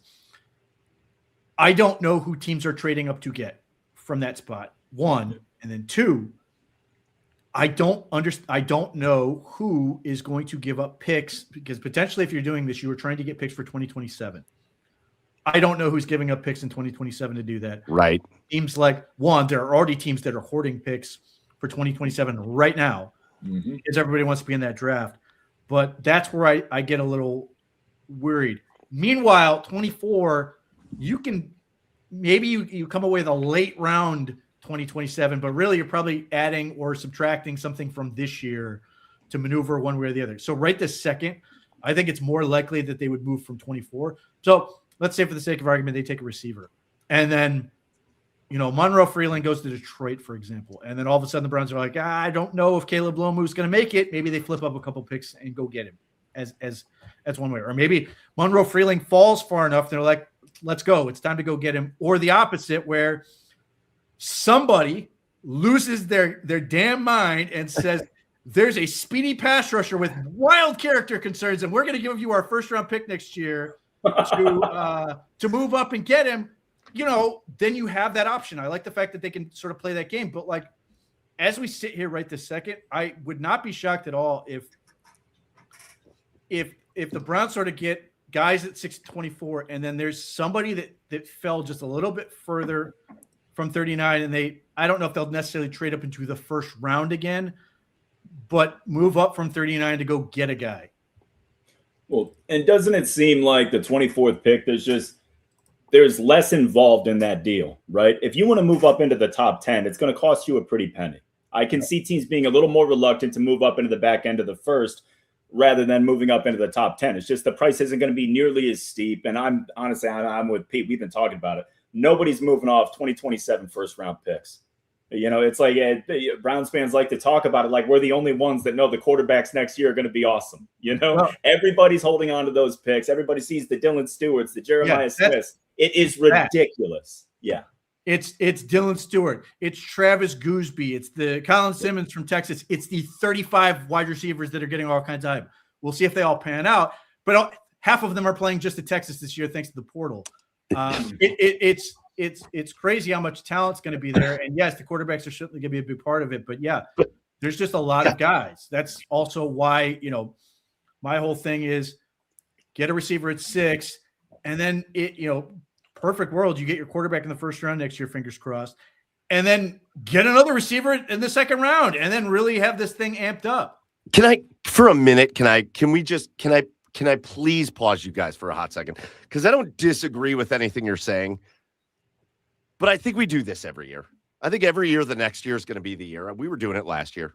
Speaker 2: I don't know who teams are trading up to get from that spot. 1, and then 2, I don't know who is going to give up picks, because potentially if you're doing this, you were trying to get picks for 2027. I don't know who's giving up picks in 2027 to do that.
Speaker 1: Right.
Speaker 2: Teams like there are already teams that are hoarding picks for 2027 right now because everybody wants to be in that draft. But that's where I get a little worried. Meanwhile, 24, you can maybe you come away with a late round 2027, but really you're probably adding or subtracting something from this year to maneuver one way or the other. So right this second, I think it's more likely that they would move from 24. So let's say for the sake of argument, they take a receiver. And then, Monroe Freeland goes to Detroit, for example. And then all of a sudden the Browns are like, I don't know if Caleb Lomu's going to make it. Maybe they flip up a couple picks and go get him as one way. Or maybe Monroe Freeland falls far enough. They're like, let's go. It's time to go get him. Or the opposite, where somebody loses their damn mind and says, there's a speedy pass rusher with wild character concerns, and we're going to give you our first-round pick next year to move up and get him. Then you have that option. I like the fact that they can sort of play that game. But, as we sit here right this second, I would not be shocked at all if the Browns sort of get guys at 6-24, and then there's somebody that fell just a little bit further from 39, and I don't know if they'll necessarily trade up into the first round again, but move up from 39 to go get a guy.
Speaker 3: Well, and doesn't it seem like the 24th pick, there's less involved in that deal, right? If you want to move up into the top 10, it's going to cost you a pretty penny. I can see teams being a little more reluctant to move up into the back end of the first rather than moving up into the top 10. It's just the price isn't going to be nearly as steep. And I'm with Pete. We've been talking about it. Nobody's moving off 2027 first round picks. It's like Browns fans like to talk about it like we're the only ones that know the quarterbacks next year are going to be awesome. Everybody's holding on to those picks. Everybody sees the Dylan Stewarts, the Jeremiah Smiths. It is ridiculous. Yeah.
Speaker 2: It's Dylan Stewart. It's Travis Gooseby. It's the Colin Simmons from Texas. It's the 35 wide receivers that are getting all kinds of hype. We'll see if they all pan out. But half of them are playing just at Texas this year thanks to the portal. It's crazy how much talent's going to be there. And yes, the quarterbacks are certainly going to be a big part of it. But yeah, there's just a lot of guys. That's also why, my whole thing is get a receiver at 6, and then perfect world, you get your quarterback in the first round next year, fingers crossed, and then get another receiver in the second round, and then really have this thing amped up.
Speaker 1: Can I, for a minute, can I please pause you guys for a hot second? Because I don't disagree with anything you're saying, but I think we do this every year. I think every year the next year is going to be the year. We were doing it last year.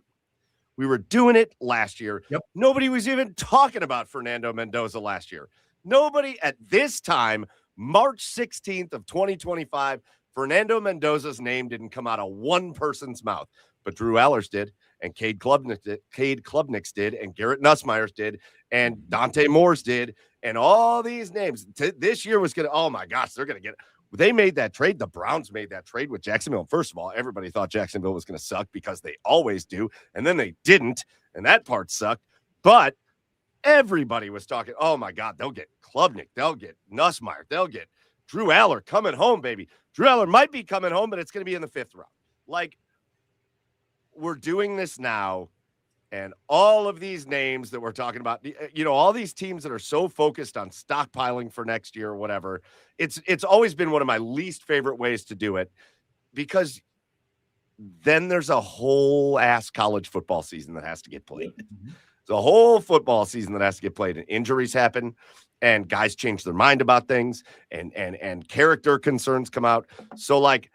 Speaker 1: Yep. Nobody was even talking about Fernando Mendoza last year. Nobody at this time, March 16th of 2025, Fernando Mendoza's name didn't come out of one person's mouth, but Drew Allers did, and Cade Klubnik's did, and Garrett Nussmeier's did, and Dante Moore's did, and all these names. This year was going to, oh my gosh, they're going to get it. They made that trade. The Browns made that trade with Jacksonville. First of all, everybody thought Jacksonville was going to suck because they always do, and then they didn't, and that part sucked. But everybody was talking, oh my God, they'll get Klubnik, they'll get Nussmeier, they'll get Drew Aller coming home, baby. Drew Aller might be coming home, but it's going to be in the 5th round. We're doing this now, And all of these names that we're talking about, all these teams that are so focused on stockpiling for next year or whatever, it's always been one of my least favorite ways to do it, because then there's a whole ass college football season that has to get played. It's a whole football season that has to get played, and injuries happen, and guys change their mind about things, and character concerns come out. So, like,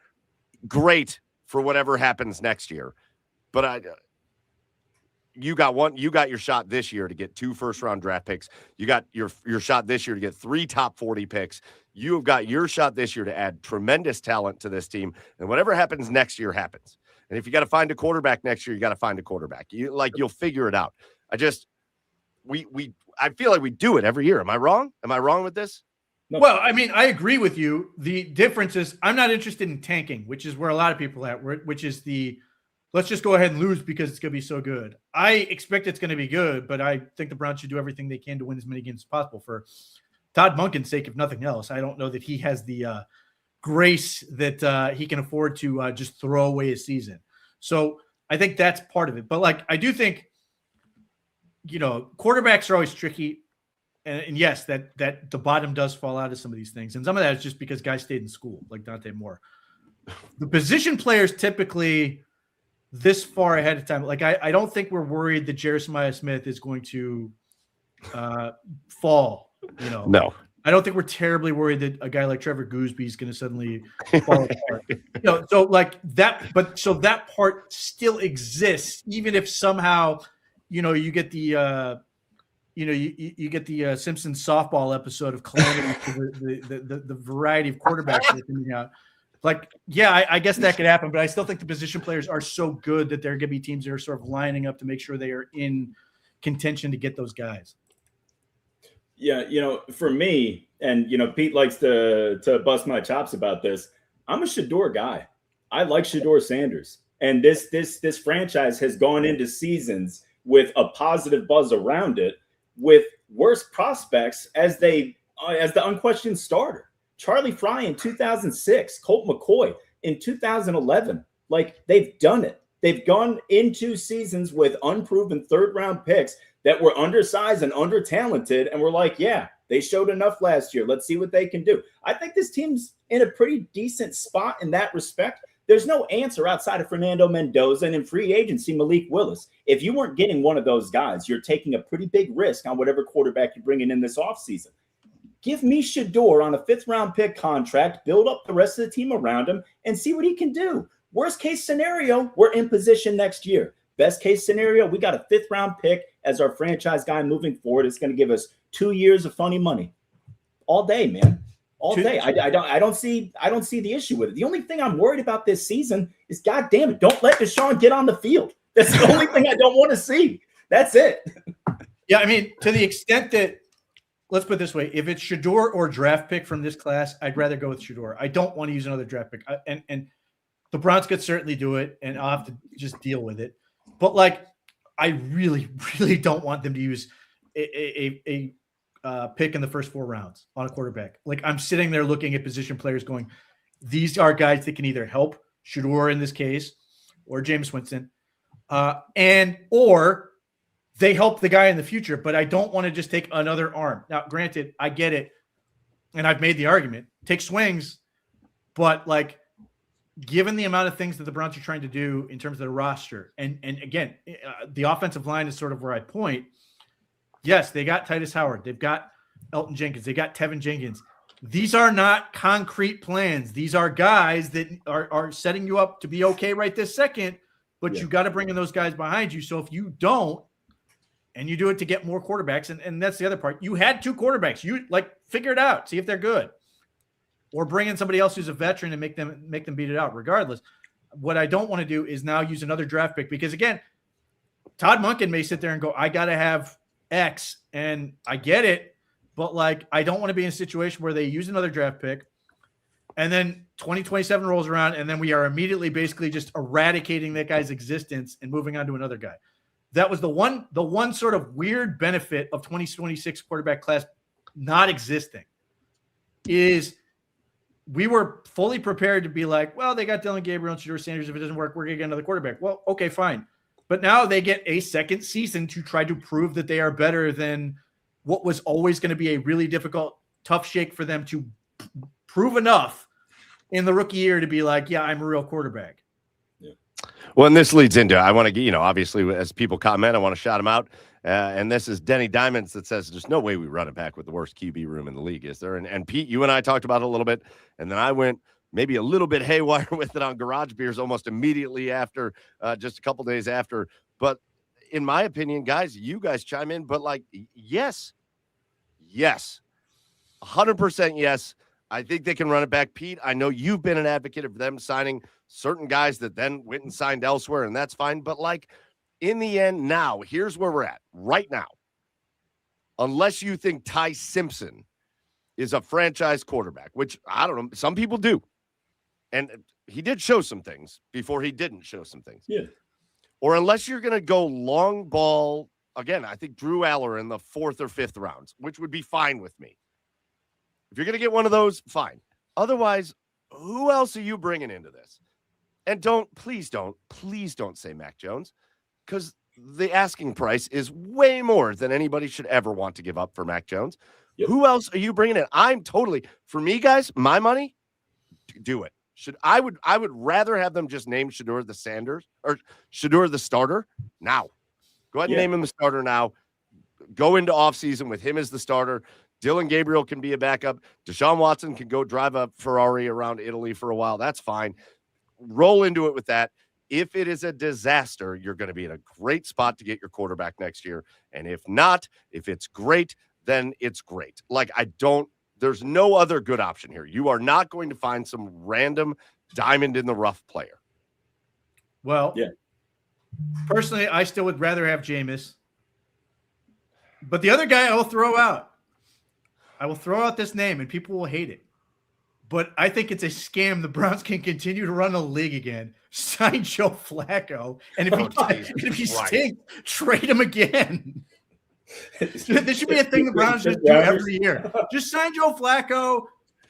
Speaker 1: great for whatever happens next year, but you got your shot this year to get 2 first-round draft picks. You got your shot this year to get 3 top 40 picks. You've got your shot this year to add tremendous talent to this team. And whatever happens next year happens. And if you got to find a quarterback next year, you got to find a quarterback. You'll figure it out. I feel like we do it every year. Am I wrong? Am I wrong with this?
Speaker 2: No. Well, I mean, I agree with you. The difference is I'm not interested in tanking, which is where a lot of people are at, which is let's just go ahead and lose because it's going to be so good. I expect it's going to be good, but I think the Browns should do everything they can to win as many games as possible for Todd Monken's sake, if nothing else. I don't know that he has the grace that he can afford to just throw away his season. So I think that's part of it. But, like, I do think, quarterbacks are always tricky. And yes, that the bottom does fall out of some of these things. And some of that is just because guys stayed in school, like Dante Moore. The position players typically – this far ahead of time, like I don't think we're worried that Jeremiah Smith is going to fall.
Speaker 1: No,
Speaker 2: I don't think we're terribly worried that a guy like Trevor Gooseby is going to suddenly fall apart. So like that, but so that part still exists, even if somehow you get the you get the Simpsons softball episode of calamity for the variety of quarterbacks that are coming out. Like, yeah, I guess that could happen, but I still think the position players are so good that there are going to be teams that are sort of lining up to make sure they are in contention to get those guys.
Speaker 3: Yeah, for me, and Pete likes to bust my chops about this. I'm a Shedeur guy. I like Shedeur Sanders, and this franchise has gone into seasons with a positive buzz around it, with worse prospects as the unquestioned starter. Charlie Fry in 2006, Colt McCoy in 2011. Like, they've done it. They've gone into seasons with unproven third-round picks that were undersized and under-talented, and we're like, yeah, they showed enough last year. Let's see what they can do. I think this team's in a pretty decent spot in that respect. There's no answer outside of Fernando Mendoza and in free agency, Malik Willis. If you weren't getting one of those guys, you're taking a pretty big risk on whatever quarterback you're bringing in this offseason. Give me Shedeur on a 5th-round pick contract, build up the rest of the team around him, and see what he can do. Worst case scenario, we're in position next year. Best case scenario, we got a 5th-round pick as our franchise guy moving forward. It's going to give us 2 years of funny money. All day, man. All day. I don't see the issue with it. The only thing I'm worried about this season is, God damn it, don't let Deshaun get on the field. That's the only thing I don't want to see. That's it.
Speaker 2: Yeah, I mean, to the extent that, let's put it this way. If it's Shedeur or draft pick from this class, I'd rather go with Shedeur. I don't want to use another draft pick. And the Browns could certainly do it, and I'll have to just deal with it. But, like, I really, really don't want them to use a pick in the first 4 rounds on a quarterback. Like, I'm sitting there looking at position players going, these are guys that can either help Shedeur in this case or Jameis Winston, or they help the guy in the future, but I don't want to just take another arm. Now, granted, I get it, and I've made the argument. Take swings, but, like, given the amount of things that the Browns are trying to do in terms of the roster, and again, the offensive line is sort of where I point. Yes, they got Titus Howard. They've got Elton Jenkins. They got Tevin Jenkins. These are not concrete plans. These are guys that are setting you up to be okay right this second, but you got to bring in those guys behind you. So if you don't, and you do it to get more quarterbacks, and that's the other part. You had 2 quarterbacks. You, like, figure it out. See if they're good. Or bring in somebody else who's a veteran and make them beat it out regardless. What I don't want to do is now use another draft pick because, again, Todd Monken may sit there and go, I got to have X, and I get it, but, like, I don't want to be in a situation where they use another draft pick and then 2027 rolls around and then we are immediately basically just eradicating that guy's existence and moving on to another guy. That was the one sort of weird benefit of 2026 quarterback class not existing is we were fully prepared to be like, well, they got Dylan Gabriel and Shedeur Sanders. If it doesn't work, we're going to get another quarterback. Well, okay, fine. But now they get a second season to try to prove that they are better than what was always going to be a really difficult, tough shake for them to prove enough in the rookie year to be like, yeah, I'm a real quarterback.
Speaker 1: Well, and this leads into, I want to get, obviously as people comment, I want to shout them out. And this is Denny Diamonds that says, there's no way we run it back with the worst QB room in the league, is there? And Pete, you and I talked about it a little bit, and then I went maybe a little bit haywire with it on Garage Beers almost immediately after, just a couple days after. But in my opinion, guys, you guys chime in, but like, yes, 100% yes. I think they can run it back. Pete, I know you've been an advocate of them signing certain guys that then went and signed elsewhere, and that's fine. But like, in the end, now, here's where we're at right now. Unless you think Ty Simpson is a franchise quarterback, which I don't know, some people do. And he did show some things before he didn't show some things.
Speaker 3: Yeah.
Speaker 1: Or unless you're going to go long ball, again, I think Drew Aller in the 4th or 5th rounds, which would be fine with me. If you're going to get one of those, fine. Otherwise, who else are you bringing into this? And please don't say Mac Jones, because the asking price is way more than anybody should ever want to give up for Mac Jones. Yep. Who else are you bringing in? For me, guys, my money, do it. I would rather have them just name Shedeur the starter now. Go ahead and name him the starter now. Go into offseason with him as the starter. Dylan Gabriel can be a backup. Deshaun Watson can go drive a Ferrari around Italy for a while. That's fine. Roll into it with that. If it is a disaster, you're going to be in a great spot to get your quarterback next year. And if not, if it's great, then it's great. There's no other good option here. You are not going to find some random diamond in the rough player.
Speaker 2: Well, personally, I still would rather have Jameis. But the other guy I will throw out this name, and people will hate it. But I think it's a scam. The Browns can continue to run the league again. Sign Joe Flacco. And if he stinks, trade him again. This should be a thing the Browns just do every year. Just sign Joe Flacco.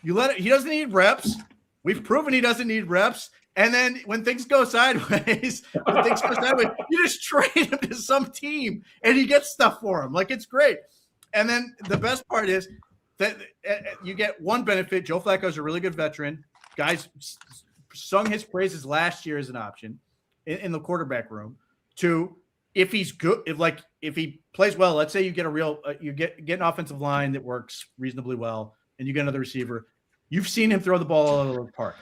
Speaker 2: He doesn't need reps. We've proven he doesn't need reps. And then when things go sideways, you just trade him to some team and he gets stuff for him. Like, it's great. And then the best part is that you get one benefit. Joe Flacco is a really good veteran. Guys sung his praises last year as an option in the quarterback room. Two, if he's good, if he plays well, let's say you get you get an offensive line that works reasonably well, and you get another receiver. You've seen him throw the ball all over the park.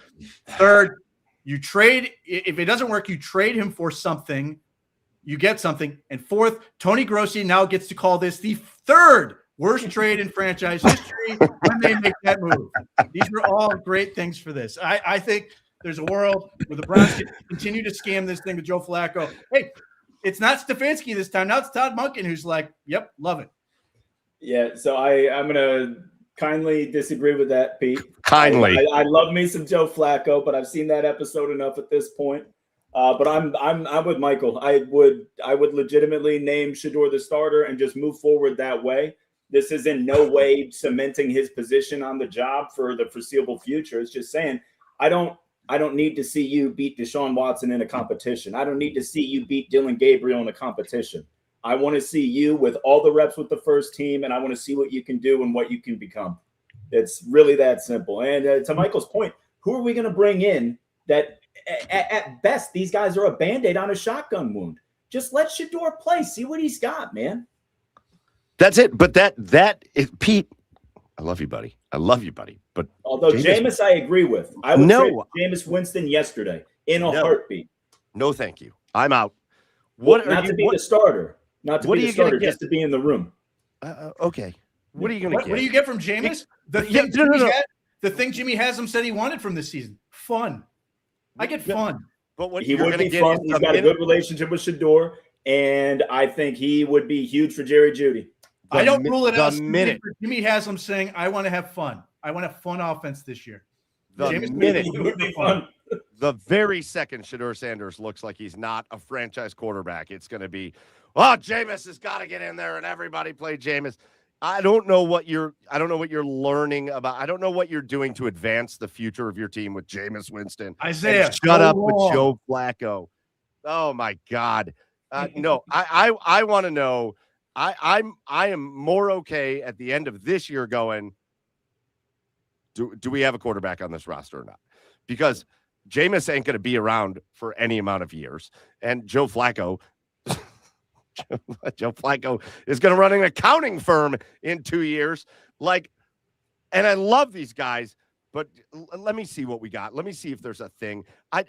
Speaker 2: Third, you trade. If it doesn't work, you trade him for something. You get something. And fourth, Tony Grossi now gets to call this the third worst trade in franchise history when they make that move. These are all great things for this. I think there's a world where the Browns can continue to scam this thing with Joe Flacco. Hey, it's not Stefanski this time. Now it's Todd Monken who's like, yep, love it.
Speaker 3: Yeah, so I'm going to kindly disagree with that, Pete.
Speaker 1: Kindly.
Speaker 3: I love me some Joe Flacco, but I've seen that episode enough at this point. But I'm with Michael. I would legitimately name Shedeur the starter and just move forward that way. This is in no way cementing his position on the job for the foreseeable future. It's just saying, I don't need to see you beat Deshaun Watson in a competition. I don't need to see you beat Dylan Gabriel in a competition. I want to see you with all the reps with the first team, and I want to see what you can do and what you can become. It's really that simple. And to Michael's point, who are we going to bring in that at best, these guys are a Band-Aid on a shotgun wound? Just let Shedeur play. See what he's got, man.
Speaker 1: That's it. But that is Pete. I love you, buddy. But
Speaker 3: although Jameis, I agree with. I would trade Jameis Winston yesterday in a heartbeat.
Speaker 1: No, thank you. I'm out.
Speaker 3: Not to be the starter, just to be in the room.
Speaker 1: Okay. What are you going to get?
Speaker 2: What do you get from Jameis? The thing Jimmy Haslam said he wanted from this season. Fun. I get fun.
Speaker 1: But what
Speaker 3: he would be fun. He's got a good relationship with Shedeur, and I think he would be huge for Jerry Jeudy.
Speaker 2: I don't rule it out. Jimmy Haslam saying, I want to have fun. I want to have fun offense this year.
Speaker 1: It would be fun. The very second Shedeur Sanders looks like he's not a franchise quarterback, it's going to be, Jameis has got to get in there and everybody play Jameis. I don't know what you're learning about. I don't know what you're doing to advance the future of your team with Jameis Winston.
Speaker 2: Isaiah,
Speaker 1: shut up with Joe Flacco. Oh my God. No, I want to know. I am more okay at the end of this year going, do we have a quarterback on this roster or not? Because Jameis ain't going to be around for any amount of years, and Joe Flacco is going to run an accounting firm in 2 years. Like, and I love these guys, but let me see what we got. Let me see if there's a thing. I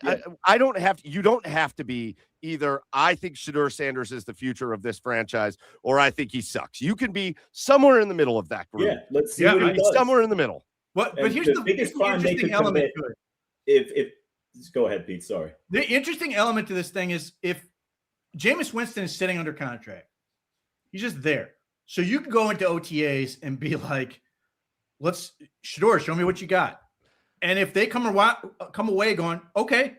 Speaker 1: don't have to, you don't have to be either I think Shedeur Sanders is the future of this franchise or I think he sucks. You can be somewhere in the middle of that group.
Speaker 3: Yeah, let's see what he does.
Speaker 1: Somewhere in the middle.
Speaker 2: But here's
Speaker 3: the biggest crime they could commit. If go ahead, Pete. Sorry.
Speaker 2: The interesting element to this thing is if Jameis Winston is sitting under contract, he's just there. So you can go into OTAs and be like, Shedeur, show me what you got. And if they come away going, okay,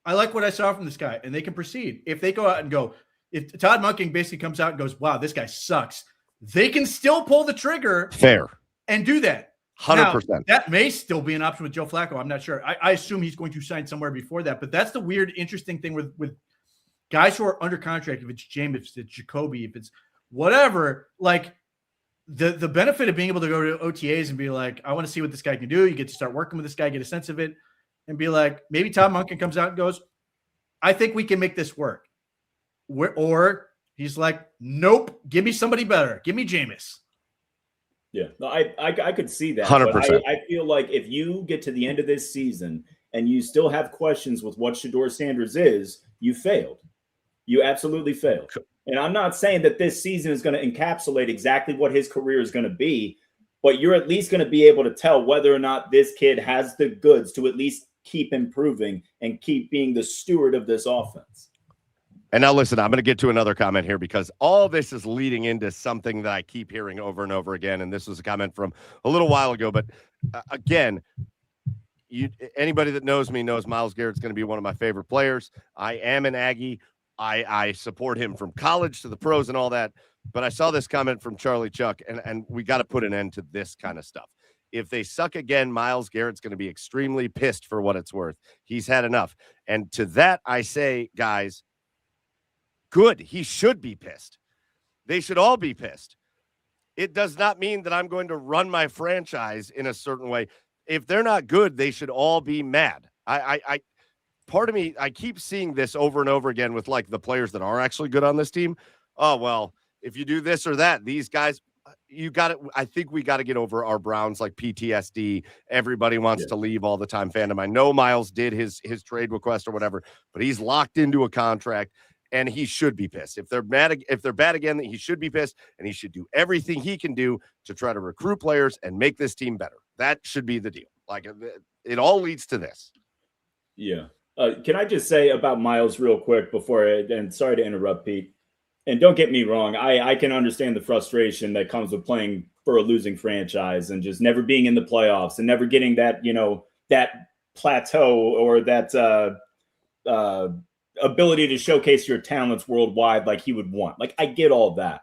Speaker 2: I like what I saw from this guy, and they can proceed. If they go out and go, if Todd Monken basically comes out and goes, wow, this guy sucks, they can still pull the trigger.
Speaker 1: Fair.
Speaker 2: And do that.
Speaker 1: 100%.
Speaker 2: Now, that may still be an option with Joe Flacco. I'm not sure. I assume he's going to sign somewhere before that. But that's the weird, interesting thing with guys who are under contract. If it's James, if it's Jacoby, if it's whatever, like the benefit of being able to go to OTAs and be like, I want to see what this guy can do. You get to start working with this guy, get a sense of it, and be like, maybe Todd Monken comes out and goes, I think we can make this work. Or he's like, nope, give me somebody better. Give me Jameis.
Speaker 3: Yeah, no, I could see that.
Speaker 1: 100%.
Speaker 3: I feel like if you get to the end of this season and you still have questions with what Shedeur Sanders is, you failed. You absolutely failed. And I'm not saying that this season is going to encapsulate exactly what his career is going to be, but you're at least going to be able to tell whether or not this kid has the goods to at least keep improving and keep being the steward of this offense.
Speaker 1: And now listen, I'm going to get to another comment here because all this is leading into something that I keep hearing over and over again. And this was a comment from a little while ago. But again, anybody that knows me knows Myles Garrett's going to be one of my favorite players. I am an Aggie. I support him from college to the pros and all that. But I saw this comment from Charlie Chuck, and we got to put an end to this kind of stuff. If they suck again, Myles Garrett's going to be extremely pissed for what it's worth. He's had enough. And to that, I say, guys, good. He should be pissed. They should all be pissed. It does not mean that I'm going to run my franchise in a certain way. If they're not good, they should all be mad. Part of me, I keep seeing this over and over again with like the players that are actually good on this team. Oh, well, if you do this or that, these guys, I think we got to get over our Browns like PTSD. Everybody wants to leave all the time fandom. I know Myles did his trade request or whatever, but he's locked into a contract. And he should be pissed. If they're bad again, he should be pissed, and he should do everything he can do to try to recruit players and make this team better. That should be the deal. Like it all leads to this.
Speaker 3: Yeah. Can I just say about Myles real quick and sorry to interrupt, Pete. And don't get me wrong, I can understand the frustration that comes with playing for a losing franchise and just never being in the playoffs and never getting that, that plateau or that ability to showcase your talents worldwide like he would want. Like, I get all that.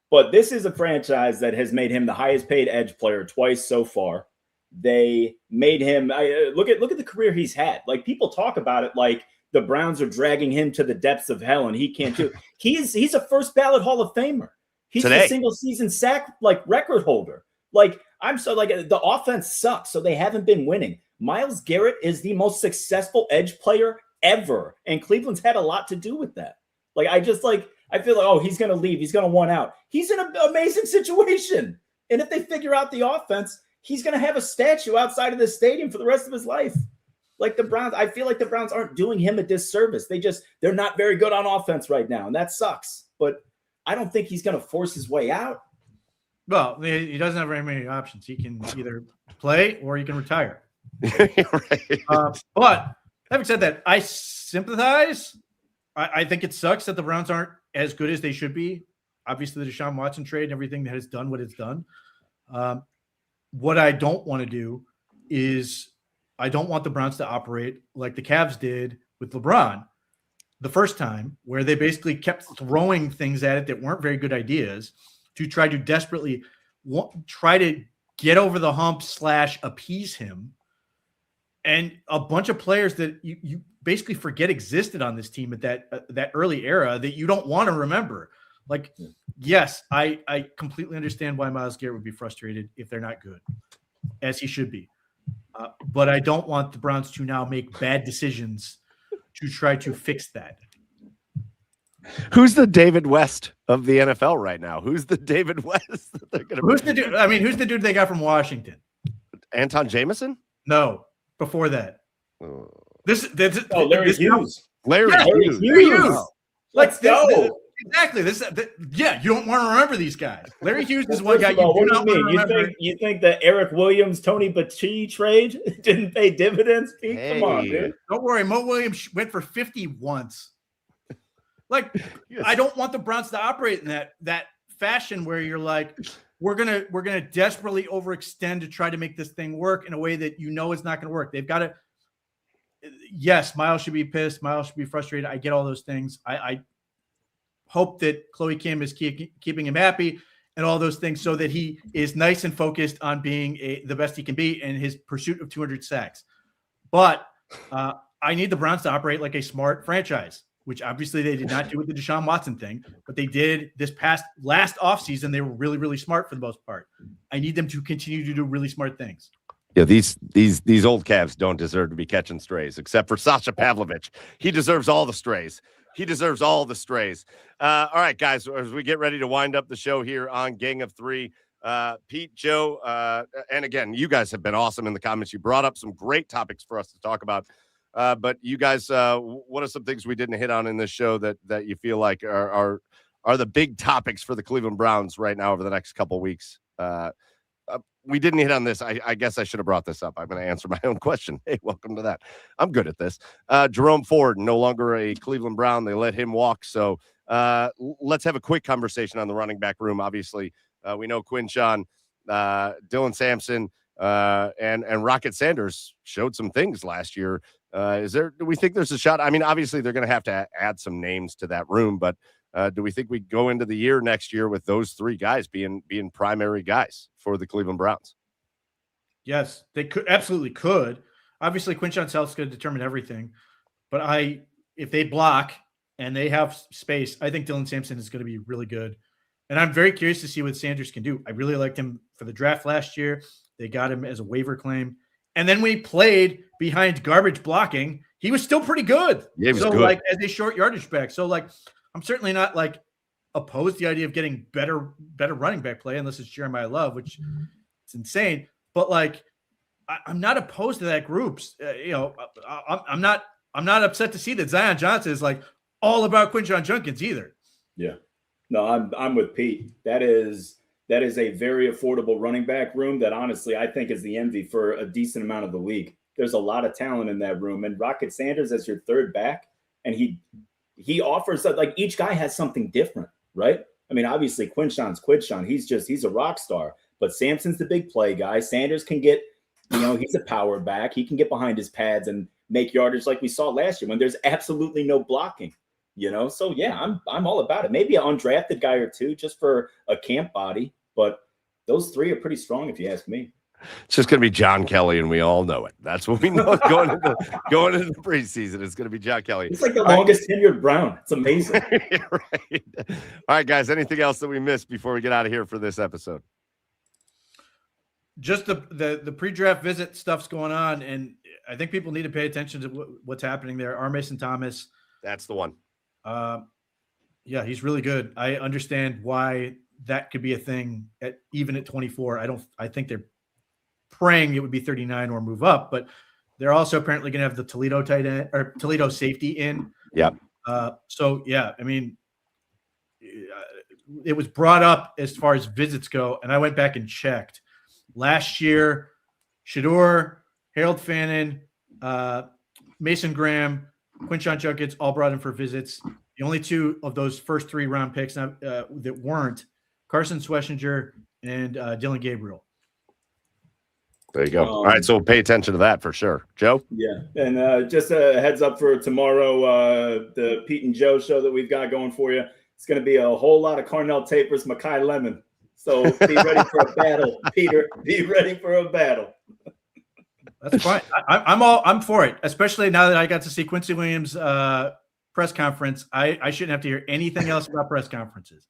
Speaker 3: But this is a franchise that has made him the highest paid edge player twice so far. They made him look at the career he's had. Like, people talk about it like the Browns are dragging him to the depths of hell and he can't do it. He's a first ballot Hall of Famer. He's the single season sack record holder. Like, the offense sucks, so they haven't been winning. Myles Garrett is the most successful edge player ever, and Cleveland's had a lot to do with that. I feel like, oh, he's going to leave, he's going to want out. He's in an amazing situation, and if they figure out the offense, he's going to have a statue outside of the stadium for the rest of his life. Like the Browns, I feel like the Browns aren't doing him a disservice. They're not very good on offense right now, and that sucks. But I don't think he's going to force his way out.
Speaker 2: Well, he doesn't have very many options. He can either play or he can retire.
Speaker 1: Right.
Speaker 2: But having said that, I sympathize. I think it sucks that the Browns aren't as good as they should be. Obviously, the Deshaun Watson trade and everything that has done what it's done. What I don't want to do is I don't want the Browns to operate like the Cavs did with LeBron the first time, where they basically kept throwing things at it that weren't very good ideas to try to desperately try to get over the hump / appease him. and a bunch of players that you basically forget existed on this team at that early era that you don't want to remember. Like, yes, I completely understand why Myles Garrett would be frustrated if they're not good, as he should be. But I don't want the Browns to now make bad decisions to try to fix that.
Speaker 1: Who's the David West of the NFL right now? Who's the David West that they're gonna
Speaker 2: Who's the dude? I mean, who's the dude they got from Washington?
Speaker 1: Anton Jameson?
Speaker 2: No, before that.
Speaker 3: Larry Hughes.
Speaker 1: Larry Hughes.
Speaker 3: Hughes. Let's go.
Speaker 2: Exactly. You don't want to remember these guys. Larry Hughes is one guy you
Speaker 3: all,
Speaker 2: do not want to
Speaker 3: you
Speaker 2: remember.
Speaker 3: you think the Eric Williams, Tony Bachie trade didn't pay dividends? Pete?
Speaker 1: Hey.
Speaker 3: Come on, dude.
Speaker 2: Don't worry, Mo Williams went for 50 once. Like,
Speaker 1: Yes.
Speaker 2: I don't want the Browns to operate in that fashion where you're like, we're gonna desperately overextend to try to make this thing work in a way that you know it's not gonna work. They've got to. Yes, Myles should be pissed. Myles should be frustrated. I get all those things. I hope that Chloe Kim is keeping him happy and all those things so that he is nice and focused on being the best he can be in his pursuit of 200 sacks. But I need the Browns to operate like a smart franchise, which obviously they did not do with the Deshaun Watson thing, but they did this last offseason. They were really, really smart for the most part. I need them to continue to do really smart things.
Speaker 1: Yeah, these old Cavs don't deserve to be catching strays, except for Sasha Pavlovich. He deserves all the strays. He deserves all the strays. All right, guys, as we get ready to wind up the show here on Gang of Three, Pete, Joe, and again, you guys have been awesome in the comments. You brought up some great topics for us to talk about. But you guys, what are some things we didn't hit on in this show that you feel like are the big topics for the Cleveland Browns right now over the next couple of weeks? We didn't hit on this. I guess I should have brought this up. I'm going to answer my own question. Hey, welcome to that. I'm good at this. Jerome Ford, no longer a Cleveland Brown. They let him walk. So let's have a quick conversation on the running back room. Obviously, we know Quinshon, Dylan Sampson, and Rocket Sanders showed some things last year. Do we think there's a shot? I mean, obviously, they're going to have to add some names to that room, but do we think we go into the year next year with those three guys being primary guys for the Cleveland Browns?
Speaker 2: Yes, they absolutely could. Obviously, Quinshon South's going to determine everything, but if they block and they have space, I think Dylan Sampson is going to be really good. And I'm very curious to see what Sanders can do. I really liked him for the draft last year. They got him as a waiver claim. And then when he played behind garbage blocking, he was still pretty good.
Speaker 1: Yeah, he was
Speaker 2: good.
Speaker 1: Like
Speaker 2: as a short yardage back. So I'm certainly not opposed to the idea of getting better running back play, unless it's Jeremiah Love, which is insane. But I'm not opposed to that group. I'm not upset to see that Zion Johnson is all about Quinshon Judkins either.
Speaker 3: Yeah, no, I'm with Pete. That is a very affordable running back room that honestly I think is the envy for a decent amount of the league. There's a lot of talent in that room, and Rocket Sanders as your third back, and he offers each guy has something different, right? I mean, obviously Quinshon's Quinshon. He's a rock star, but Sampson's the big play guy. Sanders can get, he's a power back. He can get behind his pads and make yardage like we saw last year when there's absolutely no blocking, So yeah, I'm all about it. Maybe an undrafted guy or two just for a camp body, but those three are pretty strong if you ask me.
Speaker 1: It's just going to be John Kelly, and we all know it. That's what we know going into the preseason. It's going to be John Kelly.
Speaker 3: It's like the longest tenured Brown. It's amazing.
Speaker 1: Right. All right, guys. Anything else that we missed before we get out of here for this episode?
Speaker 2: Just the pre-draft visit stuff's going on, and I think people need to pay attention to what's happening there. R. Mason Thomas.
Speaker 1: That's the one.
Speaker 2: Yeah, he's really good. I understand why that could be a thing even at 24. I think they're praying it would be 39 or move up, but they're also apparently going to have the Toledo tight end or Toledo safety in.
Speaker 1: Yeah.
Speaker 2: So yeah, I mean, it was brought up as far as visits go, and I went back and checked last year. Shedeur, Harold Fannin, Mason Graham, Quinshon Judkins all brought in for visits. The only two of those first 3 round picks that weren't Carson Schwessinger and Dylan Gabriel.
Speaker 1: There you go. All right, so we'll pay attention to that for sure. Joe?
Speaker 3: Yeah, and just a heads up for tomorrow, the Pete and Joe show that we've got going for you. It's going to be a whole lot of Cornell Tapers, Makai Lemon. So be ready for a battle, Peter. Be ready for a battle.
Speaker 2: That's fine. I'm for it, especially now that I got to see Quincy Williams' press conference. I shouldn't have to hear anything else about press conferences.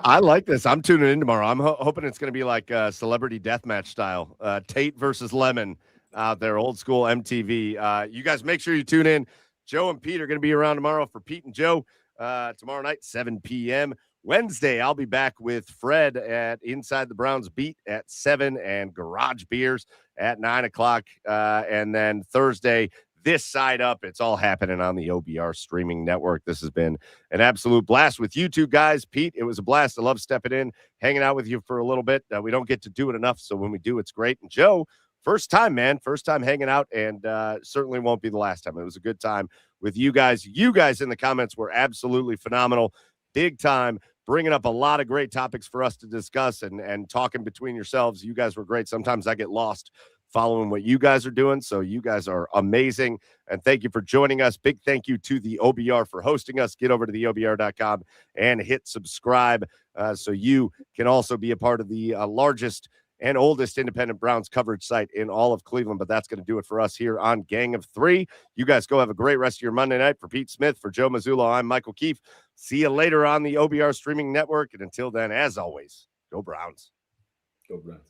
Speaker 1: I like this. I'm tuning in tomorrow. I'm hoping it's going to be like Celebrity Deathmatch style. Tate versus Lemon out there, old school MTV. You guys make sure you tune in. Joe and Pete are going to be around tomorrow for Pete and Joe tomorrow night, 7 p.m. Wednesday, I'll be back with Fred at Inside the Browns Beat at 7 and Garage Beers at 9 o'clock. And then Thursday, This Side Up. It's all happening on the OBR streaming network. This has been an absolute blast with you two guys. Pete, it was a blast. I love stepping in, hanging out with you for a little bit. We don't get to do it enough, so when we do, it's great. And Joe, first time, man. First time hanging out, and certainly won't be the last time. It was a good time with you guys. You guys in the comments were absolutely phenomenal. Big time. Bringing up a lot of great topics for us to discuss and talking between yourselves. You guys were great. Sometimes I get lost following what you guys are doing. So you guys are amazing. And thank you for joining us. Big thank you to the OBR for hosting us. Get over to the OBR.com and hit subscribe so you can also be a part of the largest and oldest independent Browns coverage site in all of Cleveland. But that's going to do it for us here on Gang of Three. You guys go have a great rest of your Monday night. For Pete Smith, for Joe Mazzulla, I'm Michael Keefe. See you later on the OBR streaming network. And until then, as always, go Browns.
Speaker 3: Go Browns.